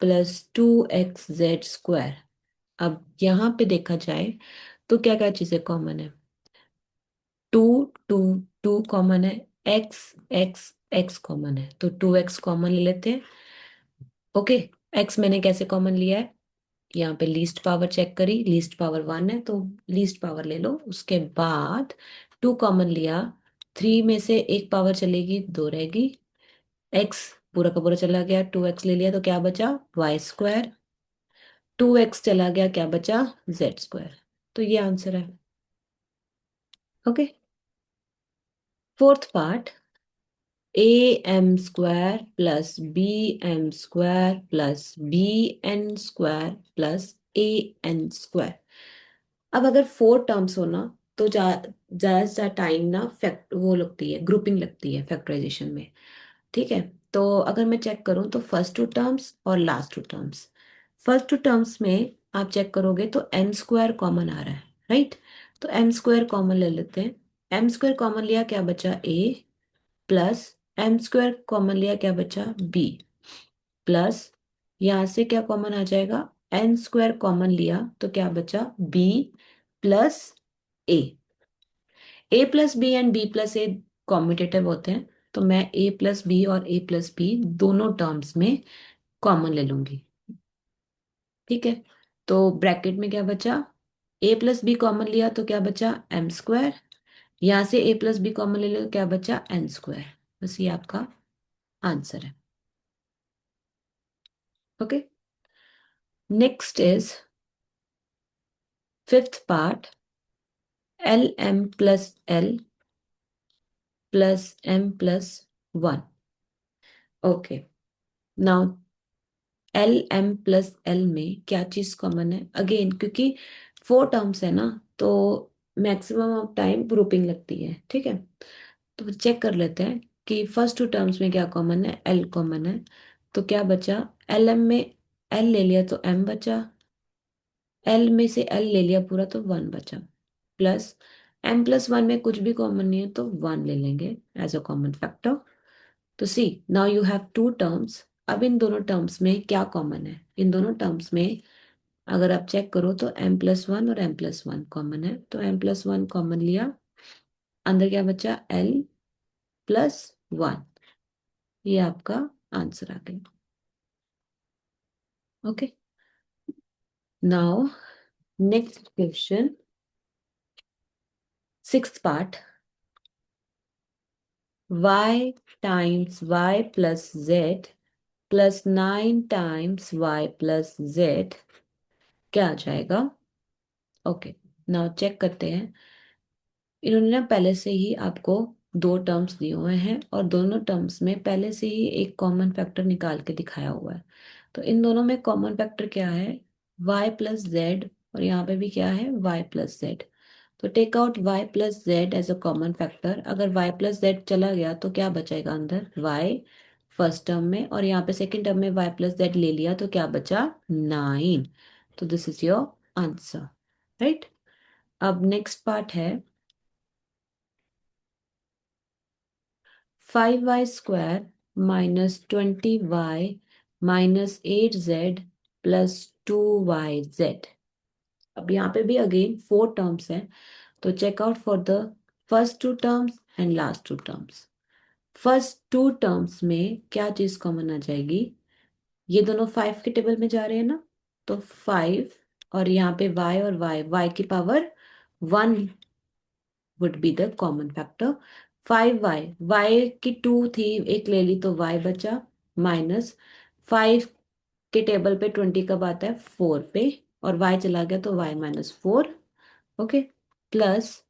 +2xz²। अब यहाँ पे देखा जाए तो क्या क्या चीजें कॉमन है? 2, 2, 2 कॉमन है। x, x, x कॉमन है, तो 2x कॉमन ले लेते हैं। ओके, x मैंने कैसे कॉमन लिया है? यहाँ पे लीस्ट पावर चेक करी, लीस्ट पावर 1 है तो लीस्ट पावर ले लो। उसके बाद 2 कॉमन लिया, 3 में से एक पावर चलेगी, 2 रहेगी। x पूरा का पूरा चला गया, 2x ले लिया तो क्या बचा? y²। 2x चला गया, क्या बचा? z²। तो ये आंसर है। Okay. Fourth part, A M square plus B M square plus B N square plus A N square. अब अगर फोर टर्म्स हो ना, तो ज्यादा से ज्यादा टाइम ना फैक्ट वो लगती है, ग्रुपिंग लगती है फैक्टराइजेशन में। ठीक है। तो अगर मैं चेक करूं तो फर्स्ट टू टर्म्स और last two terms, first two terms में आप चेक करोगे तो एन स्क्वायर कॉमन आ रहा है, राइट। तो एम स्क्वायर कॉमन ले लेते हैं। एम स्क्वायर कॉमन लिया, क्या बचा ए, प्लस एम स्क्वायर कॉमन लिया, क्या बचा बी, प्लस यहां से क्या कॉमन आ जाएगा, एन स्क्वायर कॉमन लिया तो क्या बचा B plus A. A plus B and B plus A commutative होते हैं, तो मैं ए प्लस बी और ए प्लस बी दोनों टर्म्स में कॉमन ले लूंगी। ठीक है। तो ब्रैकेट में क्या बचा, ए प्लस बी कॉमन लिया तो क्या बचा एम स्क्वायर, यहां से ए प्लस बी कॉमन ले लिया तो क्या बचा एन स्क्वायर। बस ये आपका आंसर है। Okay. Next is fifth part, L M plus M plus one. Okay. Now L M plus L में क्या चीज कॉमन है, अगेन क्योंकि फोर टर्म्स है ना, तो मैक्सिमम ऑफ टाइम ग्रुपिंग लगती है। ठीक है। तो चेक कर लेते हैं कि फर्स्ट टू टर्म्स में क्या कॉमन है, एल कॉमन है। तो क्या बचा, एल एम में एल ले लिया तो एम बचा, एल में से एल ले लिया पूरा तो वन बचा, प्लस एम प्लस वन में कुछ भी कॉमन नहीं है तो वन ले लेंगे एज अ कॉमन फैक्टर। तो see, now you have two terms. अब इन दोनों टर्म्स में क्या कॉमन है, इन दोनों टर्म्स में अगर आप चेक करो तो एम प्लस वन और एम प्लस वन कॉमन है, तो एम प्लस वन कॉमन लिया, अंदर क्या बचा एल प्लस वन। ये आपका आंसर आ गया। Okay. Now next question, sixth part, y times y plus z plus nine times y plus z क्या आ जाएगा। ओके। नाउ चेक करते हैं। इन्होंने ना पहले से ही आपको दो टर्म्स दिए हुए हैं और दोनों टर्म्स में पहले से ही एक कॉमन फैक्टर निकाल के दिखाया हुआ है। तो इन दोनों में कॉमन फैक्टर क्या है, y प्लस जेड, और यहाँ पे भी क्या है y प्लस जेड। तो take out y plus Z as a common factor. अगर y प्लस जेड चला गया तो क्या बचेगा अंदर y फर्स्ट टर्म में, और यहाँ पे सेकेंड टर्म में y प्लस जेड ले लिया तो क्या बचा नाइन। तो this is your answer, right. अब नेक्स्ट पार्ट है, 5y² minus 20y minus 8z plus 2yz। अब यहाँ पे भी अगेन फोर टर्म्स हैं, तो check out for the first two terms and last two terms. First two terms में क्या चीज कॉमन आ जाएगी, ये दोनों फाइव के टेबल में जा रहे हैं ना, तो फाइव, और यहाँ पे y और y की power one would be the common factor. Five Y की टू थी, एक ले ली तो y बचा, माइनस फाइव के टेबल पे 20 कब आता है फोर पे, और y चला गया तो y minus four. Okay. Plus,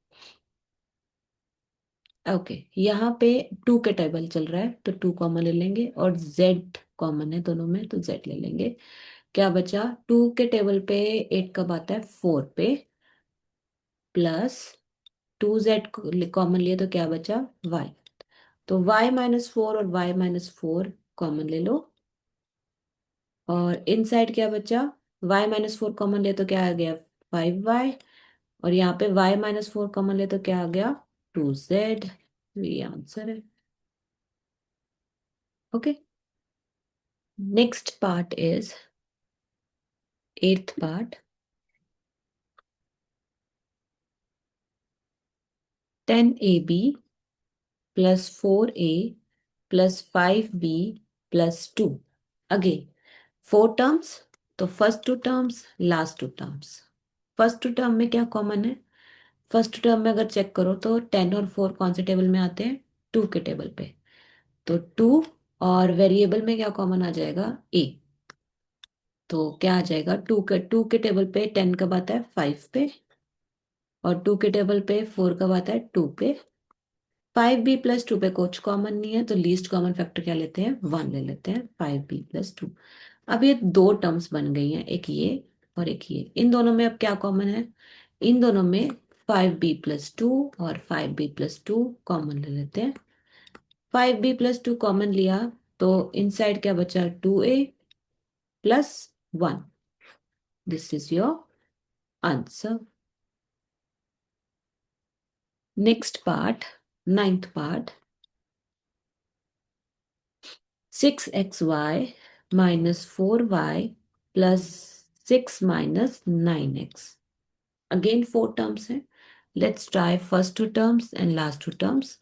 okay, यहाँ पे टू के टेबल चल रहा है तो टू कॉमन ले लेंगे, और z कॉमन है दोनों में तो z ले लेंगे। क्या बचा, टू के टेबल पे एट कब आता है फोर पे, प्लस टू जेड कॉमन लिए तो क्या बचा y। तो y माइनस फोर और y माइनस फोर कॉमन ले लो, और इनसाइड क्या बचा, y माइनस फोर कॉमन ले तो क्या आ गया 5y, और यहाँ पे y माइनस फोर कॉमन ले तो क्या आ गया 2z। ये आंसर है। Okay. Next part is eighth part, 10ab plus 4a plus 5b plus two. Again four terms, तो first two terms last two terms. First two term में क्या कॉमन है, फर्स्ट टर्म में अगर चेक करो तो 10 और 4 कौन से टेबल में आते हैं, टू के टेबल पे, तो टू, और वेरिएबल में क्या कॉमन आ जाएगा ए। तो क्या आ जाएगा, टू के टेबल पे 10 कब आता है फाइव पे, और 2 के टेबल पे 4 कब आता है? 2 पे। 5b+2 पे कुछ कॉमन नहीं है, तो लीस्ट कॉमन फैक्टर क्या लेते हैं? 1 ले लेते हैं। 5b+2। अब ये दो टर्म्स बन गई हैं, एक ये और एक ये। इन दोनों में अब क्या कॉमन है? इन दोनों में 5b+2 और 5b+2 कॉमन ले लेते हैं। 5b+2 कॉमन लिया तो इनसाइड क्या बचा? 2a+1। This is your answer. Next part, ninth part. 6xy - 4y + 6 - 9x। Again four terms हैं। Let's try first two terms and last two terms.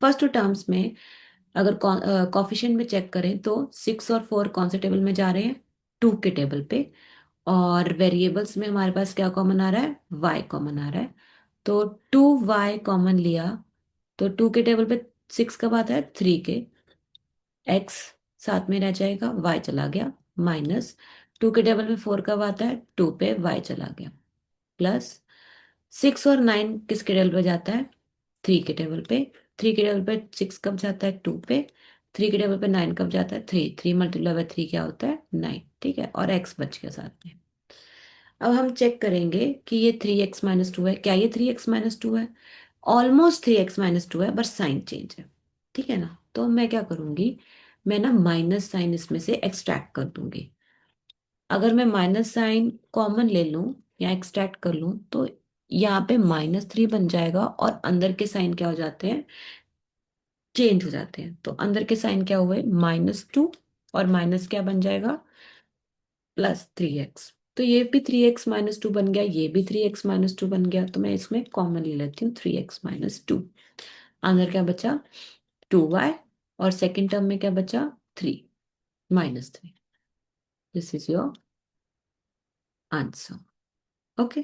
First two terms में अगर कॉफिशिएंट में check करें तो 6 और 4 कौन से टेबल में जा रहे हैं? 2 के टेबल पे। और वेरिएबल्स में हमारे पास क्या कॉमन आ रहा है? y कॉमन आ रहा है। तो 2y कॉमन लिया तो 2 के टेबल पे 6 कब आता है? 3 के। x साथ में रह जाएगा, y चला गया। माइनस 2 के टेबल पे 4 कब आता है? 2 पे, y चला गया। प्लस 6 और 9 किसके टेबल पे जाता है? 3 के टेबल पे। 3 के टेबल पे 6 कब जाता है? 2 पे। 3 के टेबल पे 9 कब जाता है? 3। 3 × 3 क्या होता है? 9। ठीक है, और x बच गया साथ में। अब हम चेक करेंगे कि ये 3x - 2 है। क्या ये 3x - 2 है? ऑलमोस्ट 3x - 2 है, बट साइन चेंज है। ठीक है ना? तो मैं क्या करूंगी, मैं ना माइनस साइन इसमें से एक्सट्रैक्ट कर दूंगी। अगर मैं माइनस साइन कॉमन ले लूं या एक्सट्रैक्ट कर लूं तो यहाँ पे -3 बन जाएगा, और अंदर के साइन क्या हो जाते हैं? चेंज हो जाते हैं। तो अंदर के साइन क्या हुए? -2, और माइनस क्या बन जाएगा? +3x। तो ये भी 3x - 2 बन गया, ये भी 3x - 2 बन गया। तो मैं इसमें कॉमन ले लेती हूँ 3x - 2। अंदर क्या बचा? 2y। और सेकेंड टर्म में क्या बचा? 3, -3। This is your answer. Okay,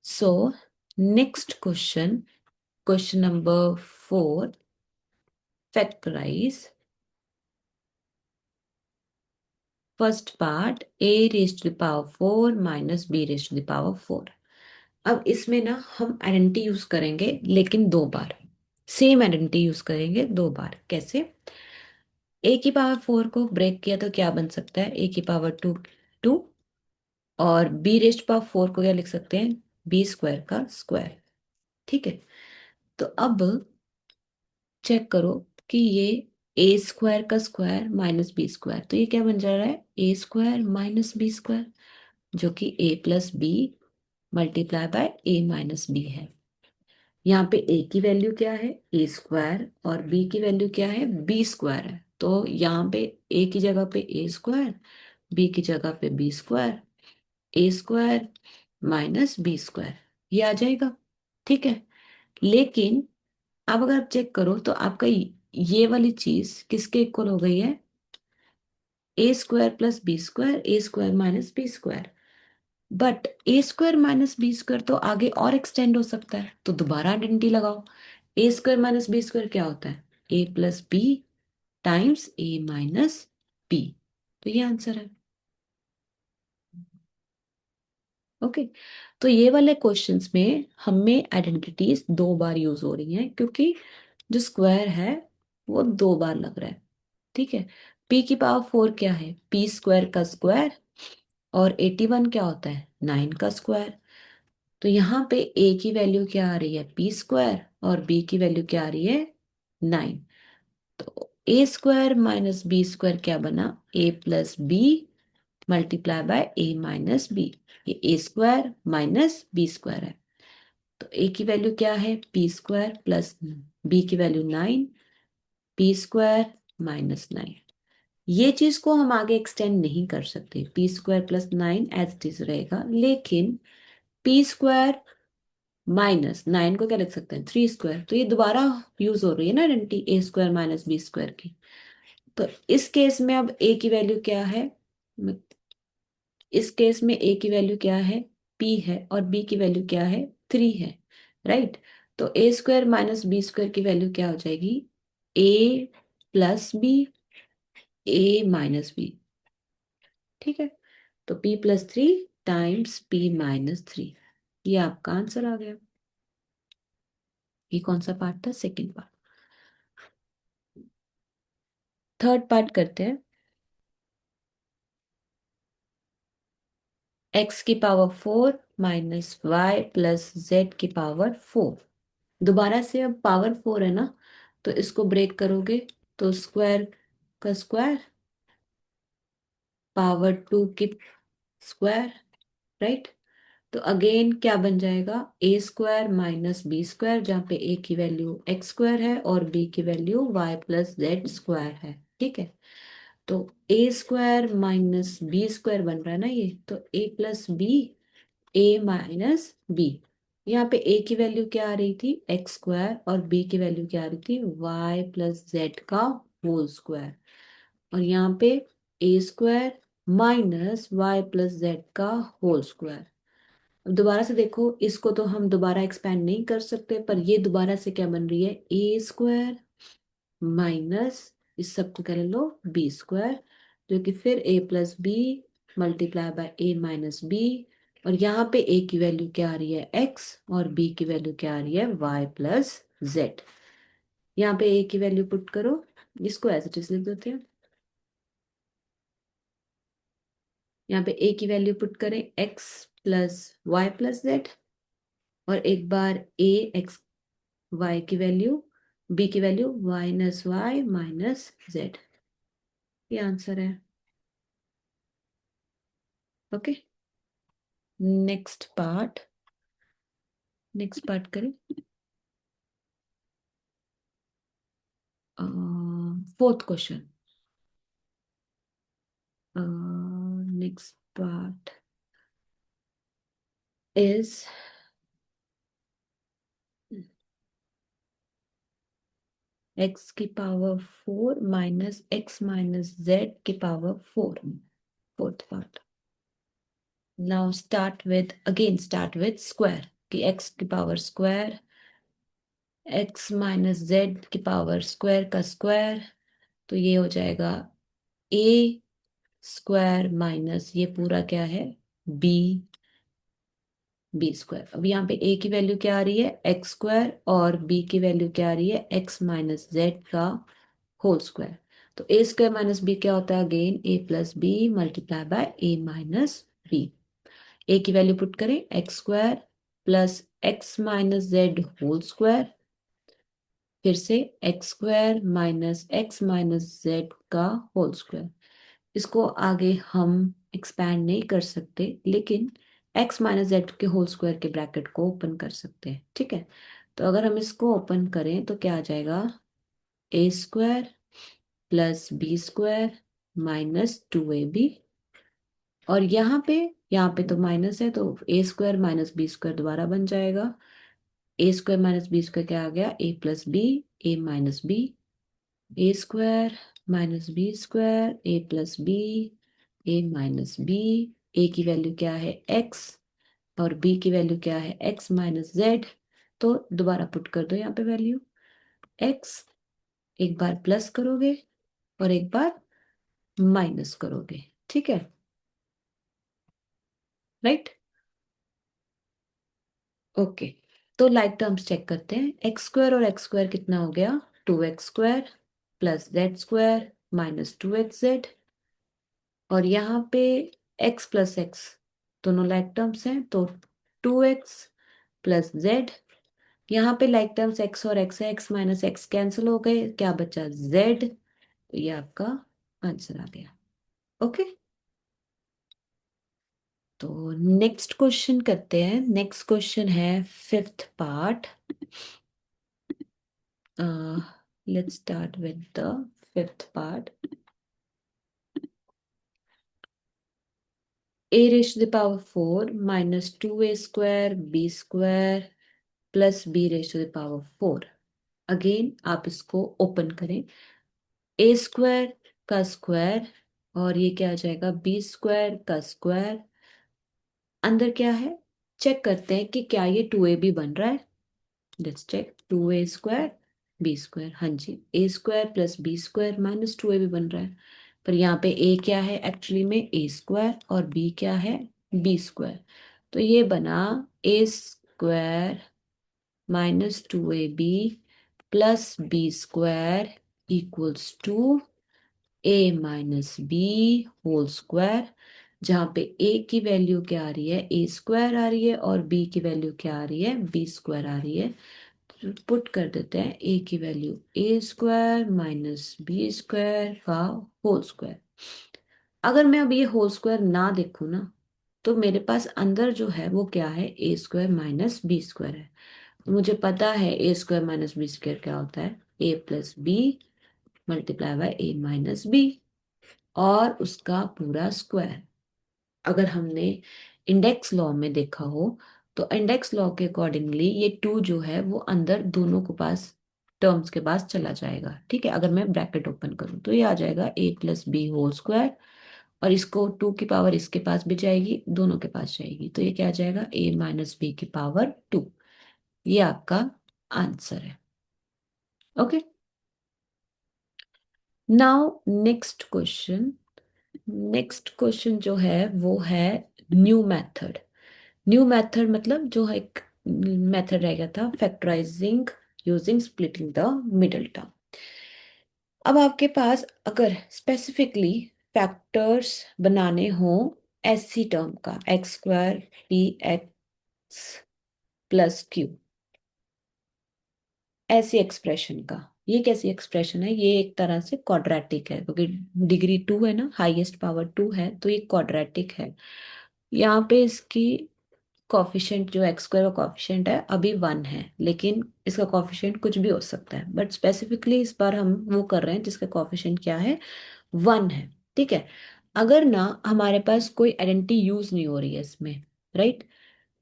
so next question, question number 4। Factorise first part a⁴ - b⁴। अब इसमें ना हम आइडेंटिटी यूज करेंगे, लेकिन दो बार। सेम आइडेंटिटी यूज करेंगे दो बार। कैसे? a⁴ को ब्रेक किया तो क्या बन सकता है? a⁴2 2। और b⁴ को क्या लिख सकते हैं? b² का स्क्वायर। ठीक है, तो अब चेक करो कि ये a² का स्क्वायर -b², तो ये क्या बन जा रहा है? a² - b², जो कि a+b × a - b है। यहाँ पे a की वैल्यू क्या है? a² और b की वैल्यू क्या है? b² है। तो यहाँ पे a की जगह पे a², b की जगह पे b², a² - b², ये आ जाएगा। ठीक है, लेकिन अब अगर आप चेक करो तो आपका ये वाली चीज किसके इक्वल हो गई है? a² + b², a² - b²। But a² - b² तो आगे और एक्सटेंड हो सकता है, तो दोबारा आइडेंटिटी लगाओ। a² - b² क्या होता है? a+b times a - b। तो ये आंसर है। ओके, तो ये वाले क्वेश्चंस में हमें आइडेंटिटीज दो बार यूज हो रही हैं, क्योंकि जो स्क्वायर है वो दो बार लग रहा है। ठीक है, p⁴ क्या है? p² का स्क्वायर। और 81 क्या होता है? 9 का स्क्वायर। तो यहाँ पे a की वैल्यू क्या आ रही है? p² और b की वैल्यू क्या आ रही है? 9। तो a² - b² क्या बना? a+b × a - b। ये a² - b² है। तो a की वैल्यू क्या है? p² प्लस b की वैल्यू 9, p² - 9। ये चीज को हम आगे एक्सटेंड नहीं कर सकते, p² + 9 एज इट इज रहेगा, लेकिन p² - 9 को क्या लिख सकते हैं? 3²। तो ये दोबारा यूज हो रही है ना आइडेंटिटी a² - b² की। तो इस केस में अब a की वैल्यू क्या है? इस केस में a की वैल्यू क्या है? p है, और b की वैल्यू क्या है? 3 है। राइट, तो a² - b² की वैल्यू क्या हो जाएगी? a+b, a - b। ठीक है, तो p + 3 टाइम्स p - 3। ये आपका आंसर आ गया। ये कौन सा पार्ट था? Second part. थर्ड पार्ट करते हैं। एक्स की power 4 minus Y plus Z की पावर 4। दोबारा से अब पावर 4 है ना, तो इसको ब्रेक करोगे तो स्क्वायर का स्क्वायर, पावर 2 की स्क्वायर, राइट। तो अगेन क्या बन जाएगा? A square minus b square, जहाँ पे ए की वैल्यू एक्स स्क्वायर है और बी की value y plus z square है। ठीक है। तो a square minus b square बन रहा है ना ये, तो a plus b, a minus b. यहाँ पे ए की वैल्यू क्या आ रही थी? एक्स स्क्वायर, और बी की वैल्यू क्या आ रही थी? वाई प्लस जेड का होल स्क्वायर। और यहाँ पे a square minus Y plus z का होल स्क्वायर। अब दोबारा से देखो, इसको तो हम दोबारा एक्सपेंड नहीं कर सकते, पर ये दोबारा से क्या बन रही है? ए स्क्वायर माइनस, इस सब को क्या ले लो? बी स्क्वायर, जो कि फिर a plus b multiply by a minus b. और यहाँ पे ए की वैल्यू क्या आ रही है? एक्स, और बी की वैल्यू क्या आ रही है? Y plus Z. यहाँ पे ए की वैल्यू पुट करो, इसको एज इट इज लिख देते हैं। यहाँ पे ए की वैल्यू पुट करें, x plus y plus z, और एक बार ए एक्स वाई की वैल्यू, बी की value minus y minus z. ये आंसर है। Okay. Next part, next part करें। Fourth question. Next part is x की power 4 minus x minus z की power 4। Fourth part. Now start with square, कि x की power square, x minus z की power square का square, तो ये हो जाएगा ए स्क्वायर माइनस ये पूरा क्या है? B, B square. अब यहाँ पे ए की वैल्यू क्या आ रही है? एक्स स्क्वायर, और बी की वैल्यू क्या आ रही है? एक्स माइनस जेड का होल स्क्वायर। तो ए स्क्वायर माइनस बी क्या होता है? Again a plus b multiply by a minus b. A की वैल्यू पुट करें, x square plus x minus z whole square, फिर से एक्स स्क्वायर माइनस जेड का होल स्क्वायर। इसको आगे हम एक्सपैंड नहीं कर सकते, लेकिन एक्स माइनस जेड के होल स्क्वायर के ब्रैकेट को ओपन कर सकते हैं। ठीक है। तो अगर हम इसको ओपन करें तो क्या आ जाएगा? A square plus B square minus 2ab। और यहाँ पे तो माइनस है, तो a square minus b square दोबारा बन जाएगा। A square minus b square क्या आ गया? A plus b, a minus b, a square minus b square, a plus b, a minus b. A की वैल्यू क्या है? एक्स, और बी की वैल्यू क्या है? X minus Z. तो दोबारा पुट कर दो यहाँ पे वैल्यू, एक्स, एक बार प्लस करोगे और एक बार माइनस करोगे। ठीक है, राइट। ओके। तो लाइक टर्म्स चेक करते हैं। एक्स स्क्वायर और एक्स स्क्वायर कितना हो गया? 2x square plus z square minus 2xz। और यहाँ पे x प्लस एक्स दोनों लाइक टर्म्स हैं, तो 2x प्लस जेड। यहाँ पे लाइक टर्म्स x और x है, x माइनस एक्स कैंसिल हो गए, क्या बचा? z। तो ये आपका आंसर आ गया। ओके। तो नेक्स्ट क्वेश्चन करते हैं। नेक्स्ट क्वेश्चन है fifth part. Let's start with the fifth part. a raised to the power 4 minus 2a square B square plus B raised to the power 4। Again आप इसको open करें, ए square का square, और ये क्या आ जाएगा? बी स्क्वायर का स्क्वायर। अंदर क्या है? चेक करते हैं कि क्या ये 2ab बन रहा है। Let's check, 2a square B square, हाँ जी, a square plus B square minus 2ab बन रहा है। पर यहाँ पे ए क्या है? एक्चुअली में ए स्क्वायर, और बी क्या है? B square. तो ये बना a square minus 2ab plus B square equals to a minus B whole square, जहाँ पे ए की वैल्यू क्या आ रही है, ए स्क्वायर आ रही है, और बी की वैल्यू क्या आ रही है, बी स्क्वायर आ रही है। तो पुट कर देते हैं ए की value a square minus b square का होल स्क्वायर। अगर मैं अब ये होल स्क्वायर ना देखूँ ना, तो मेरे पास अंदर जो है वो क्या है, a square minus b square है। मुझे पता है a square minus b square क्या होता है, a plus b multiply by a minus b, और उसका पूरा स्क्वायर। अगर हमने इंडेक्स लॉ में देखा हो, तो इंडेक्स लॉ के अकॉर्डिंगली ये टू जो है वो अंदर दोनों के पास टर्म्स के पास चला जाएगा। ठीक है, अगर मैं ब्रैकेट ओपन करूं तो ये आ जाएगा ए प्लस बी होल स्क्वायर, और इसको टू की पावर इसके पास भी जाएगी, दोनों के पास जाएगी, तो ये क्या आ जाएगा, ए माइनस बी की पावर टू। ये आपका आंसर है। Okay, now next question. Next question जो है वो है न्यू मेथड। न्यू मेथड मतलब जो है एक मेथड रह गया था, factorising using splitting the middle term. अब आपके पास अगर स्पेसिफिकली फैक्टर्स बनाने हो ऐसी टर्म का, x square P x plus Q, ऐसी एक्सप्रेशन का, ये कैसी एक्सप्रेशन है, ये एक तरह से क्वाड्रेटिक है, क्योंकि डिग्री टू है ना, हाईएस्ट पावर टू है, तो ये क्वाड्रेटिक है। यहाँ पे इसकी कॉफिशेंट जो एक्स स्क्वायर का कॉफिशेंट है अभी वन है, लेकिन इसका कॉफिशेंट कुछ भी हो सकता है, बट स्पेसिफिकली इस बार हम वो कर रहे हैं जिसका कॉफिशेंट क्या है, वन है। ठीक है, अगर ना हमारे पास कोई आइडेंटिटी यूज नहीं हो रही है इसमें, राइट,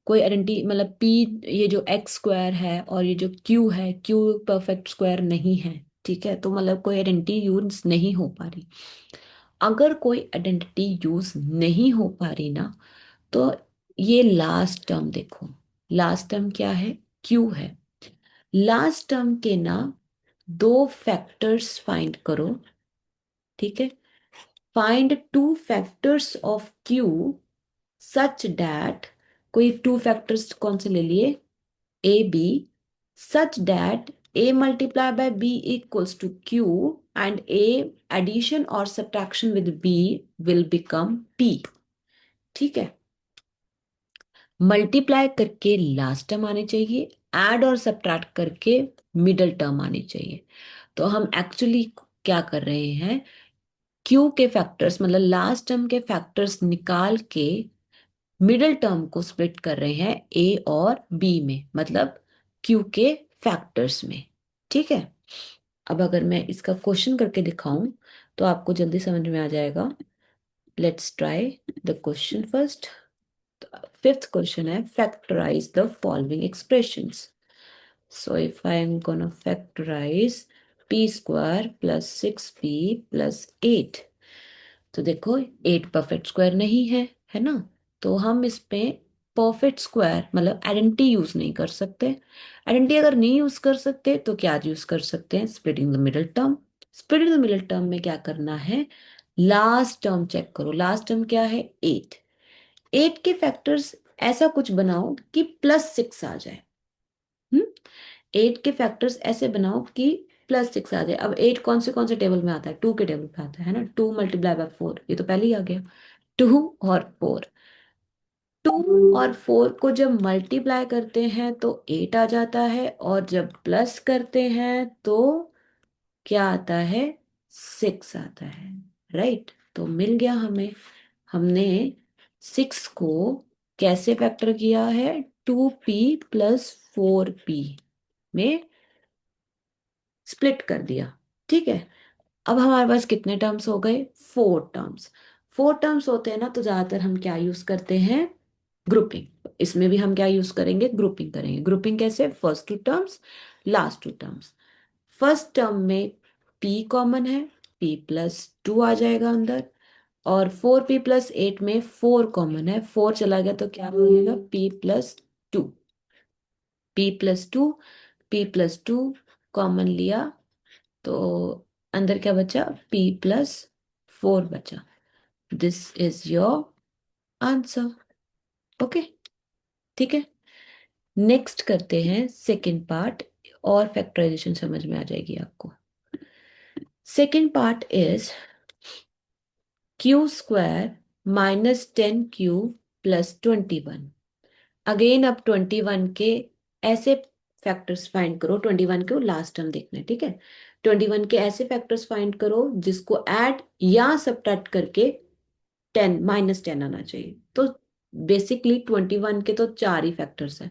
कोई आइडेंटिटी मतलब पी, ये जो एक्स स्क्वायर है और ये जो क्यू है, क्यू परफेक्ट स्क्वायर नहीं है, ठीक है, तो मतलब कोई आइडेंटिटी यूज नहीं हो पा रही। अगर कोई आइडेंटिटी यूज नहीं हो पा रही ना, तो ये लास्ट टर्म देखो, लास्ट टर्म क्या है, क्यू है। लास्ट टर्म के ना दो फैक्टर्स फाइंड करो। ठीक है, find two factors of Q such that, कोई टू फैक्टर्स कौन से ले लिए, A B, such that a multiplied by b equals to q and a addition or subtraction with b will become p। ठीक है, मल्टीप्लाई करके last term आनी चाहिए, ऐड और सब्ट्रैक्ट करके मिडल टर्म आनी चाहिए। तो हम एक्चुअली क्या कर रहे हैं, क्यू के फैक्टर्स मतलब लास्ट टर्म के फैक्टर्स निकाल के मिडल टर्म को स्प्लिट कर रहे हैं ए और बी में, मतलब क्यू के फैक्टर्स में। ठीक है, अब अगर मैं इसका क्वेश्चन करके दिखाऊं तो आपको जल्दी समझ में आ जाएगा। Let's try the question first. Fifth question है, factorize the following expressions. So if I am gonna factorize p square plus 6p plus 8, तो देखो 8 परफेक्ट स्क्वायर नहीं है ना, तो हम इस पे परफेक्ट स्क्वायर मतलब आइडेंटिटी यूज नहीं कर सकते। आइडेंटिटी अगर नहीं यूज कर सकते तो क्या यूज कर सकते हैं, splitting the middle term. Splitting the middle term में क्या करना है, लास्ट टर्म चेक करो, लास्ट टर्म क्या है, 8। 8 के फैक्टर्स ऐसा कुछ बनाओ कि प्लस 6 आ जाए। 8 के फैक्टर्स ऐसे बनाओ कि प्लस 6 आ जाए। अब 8 कौन से टेबल में आता है, टू के टेबल पे आता है ना, 2 मल्टीप्लाई बाय 4, ये तो पहले ही आ गया, 2 और 4। 2 और 4 को जब मल्टीप्लाई करते हैं तो 8 आ जाता है, और जब प्लस करते हैं तो क्या आता है, 6 आता है। राइट, तो मिल गया हमें। हमने 6 को कैसे फैक्टर किया है, 2p प्लस 4p में स्प्लिट कर दिया। ठीक है, अब हमारे पास कितने टर्म्स हो गए, 4 टर्म्स। 4 टर्म्स होते हैं ना, तो ज्यादातर हम क्या यूज करते हैं, ग्रुपिंग। इसमें भी हम क्या यूज करेंगे, ग्रुपिंग करेंगे। ग्रुपिंग कैसे, first two terms, last two terms. First term में p कॉमन है, p प्लस 2 आ जाएगा अंदर, और 4p प्लस 8 में 4 कॉमन है, 4 चला गया तो क्या हो जाएगा, p plus 2। p plus 2, p plus 2 common लिया तो अंदर क्या बचा, p प्लस 4 बचा। This is your answer. Okay, ठीक है। नेक्स्ट करते हैं सेकेंड पार्ट, और फैक्टराइजेशन समझ में आ जाएगी आपको। Second part is Q square minus 10 Q plus 21। Again अब 21 के ऐसे फैक्टर्स फाइंड करो, 21 को लास्ट टर्म देखना है, ठीक है। 21 के ऐसे फैक्टर्स फाइंड करो जिसको ऐड या सब्ट्रैक्ट करके 10 - 10 आना चाहिए। तो बेसिकली 21 के तो चार ही फैक्टर्स हैं,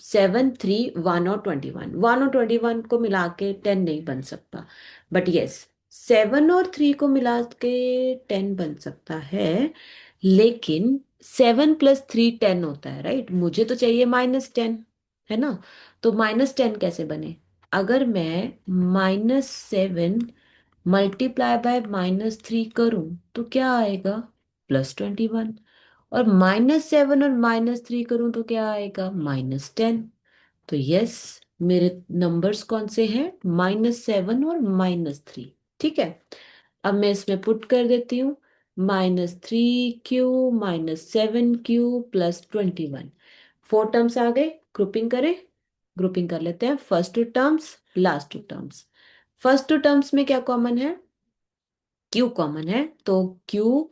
7, 3, 1 और 21। 1 और 21 को मिला के 10 नहीं बन सकता, बट यस 7 और 3 को मिला के 10 बन सकता है। लेकिन 7 + 3 10 होता है, राइट। मुझे तो चाहिए -10, है ना। तो -10 कैसे बने? अगर मैं -7 मल्टीप्लाई बाय -3 करूं तो क्या आएगा? +21। और -7 और -3 करूं तो क्या आएगा? -10। तो यस, मेरे नंबर्स कौन से हैं? -7 और -3, ठीक है। अब मैं इसमें पुट कर देती हूँ, -3 क्यू -7 क्यू प्लस 21। 4 टर्म्स आ गए, ग्रुपिंग करें। ग्रुपिंग कर लेते हैं, first 2 terms, last 2 terms. First 2 terms में क्या कॉमन है? क्यू कॉमन है, तो क्यू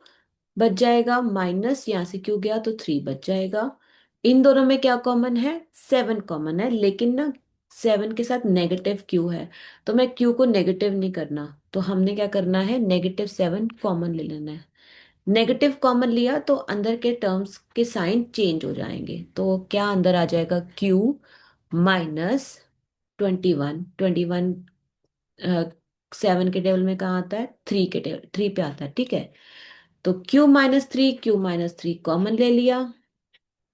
बच जाएगा, माइनस यहाँ से क्यू गया तो 3 बच जाएगा। इन दोनों में क्या कॉमन है? 7 कॉमन है, लेकिन ना 7 के साथ नेगेटिव क्यू है, तो मैं क्यू को नेगेटिव नहीं करना। तो हमने क्या करना है? -7 कॉमन ले लेना है। नेगेटिव कॉमन लिया तो अंदर के टर्म्स के साइन चेंज हो जाएंगे। तो क्या अंदर आ जाएगा? क्यू -21। 21 7 के टेबल में कहाँ आता है? 3 के टेबल, 3 पे आता है, ठीक है। तो क्यू -3 कॉमन ले लिया,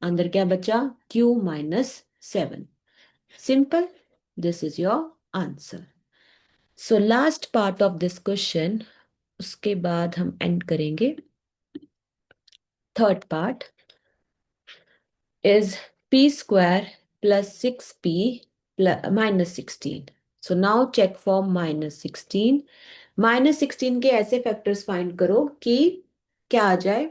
अंदर क्या बचा? Q -7। Simple, this is your answer. So last part of this question, उसके बाद हम एंड करेंगे। Third part is p square plus 6p minus 16. So now check for -16। -16 के ऐसे फैक्टर्स फाइंड करो कि क्या आ जाए?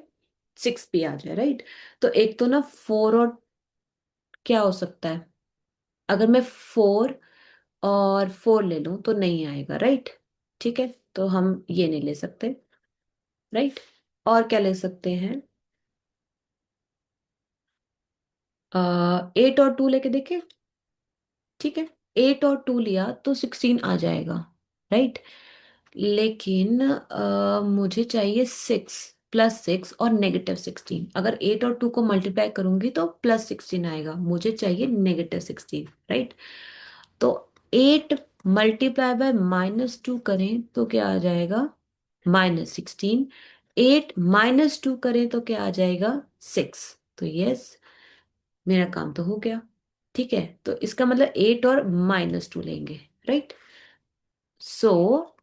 6p आ जाए, राइट। तो एक तो ना 4 और क्या हो सकता है? अगर मैं 4 और 4 ले लूं तो नहीं आएगा, राइट। ठीक है, तो हम ये नहीं ले सकते, राइट। और क्या ले सकते हैं? 8 और 2 लेके देखें, ठीक है। 8 और 2 लिया तो 16 आ जाएगा, राइट। लेकिन मुझे चाहिए 6 + 6 और -16। अगर 8 और 2 को मल्टीप्लाई करूंगी तो +16 आएगा, मुझे चाहिए -16, राइट। तो 8 मल्टीप्लाई बाय -2 करें तो क्या आ जाएगा? -16। 8 - 2 करें तो क्या आ जाएगा? 6। तो यस, मेरा काम तो हो गया, ठीक है। तो इसका मतलब 8 और -2 लेंगे, राइट। सो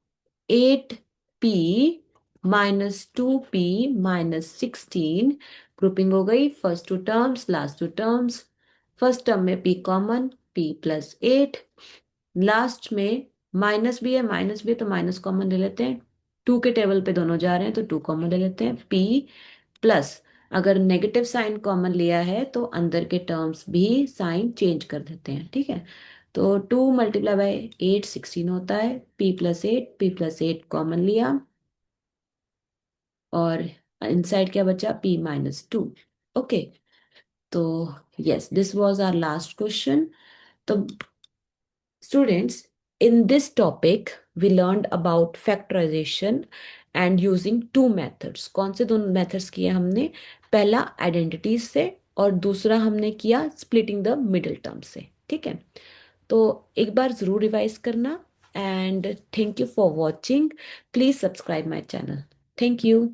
8p -2p -16, ग्रुपिंग हो गई। First 2 terms, last 2 terms. First term में p कॉमन, p + 8। लास्ट में माइनस भी है, माइनस भी है, तो माइनस कॉमन ले लेते हैं। 2 के टेबल पे दोनों जा रहे हैं तो 2 कॉमन ले लेते हैं। p प्लस, अगर नेगेटिव साइन कॉमन लिया है तो अंदर के टर्म्स भी साइन चेंज कर देते हैं, ठीक है। तो 2 × 8 16 होता है। p + 8 कॉमन लिया, और इनसाइड क्या बचा? p - 2। ओके, तो yes, this was our last question. तो students, in this topic, we learned about factorization and using two methods. कौन से दो मेथड्स किए हमने? पहला आइडेंटिटीज से, और दूसरा हमने किया स्प्लिटिंग द मिडिल टर्म से, ठीक है। तो एक बार जरूर रिवाइज करना, and thank you for watching. Please subscribe my channel. Thank you.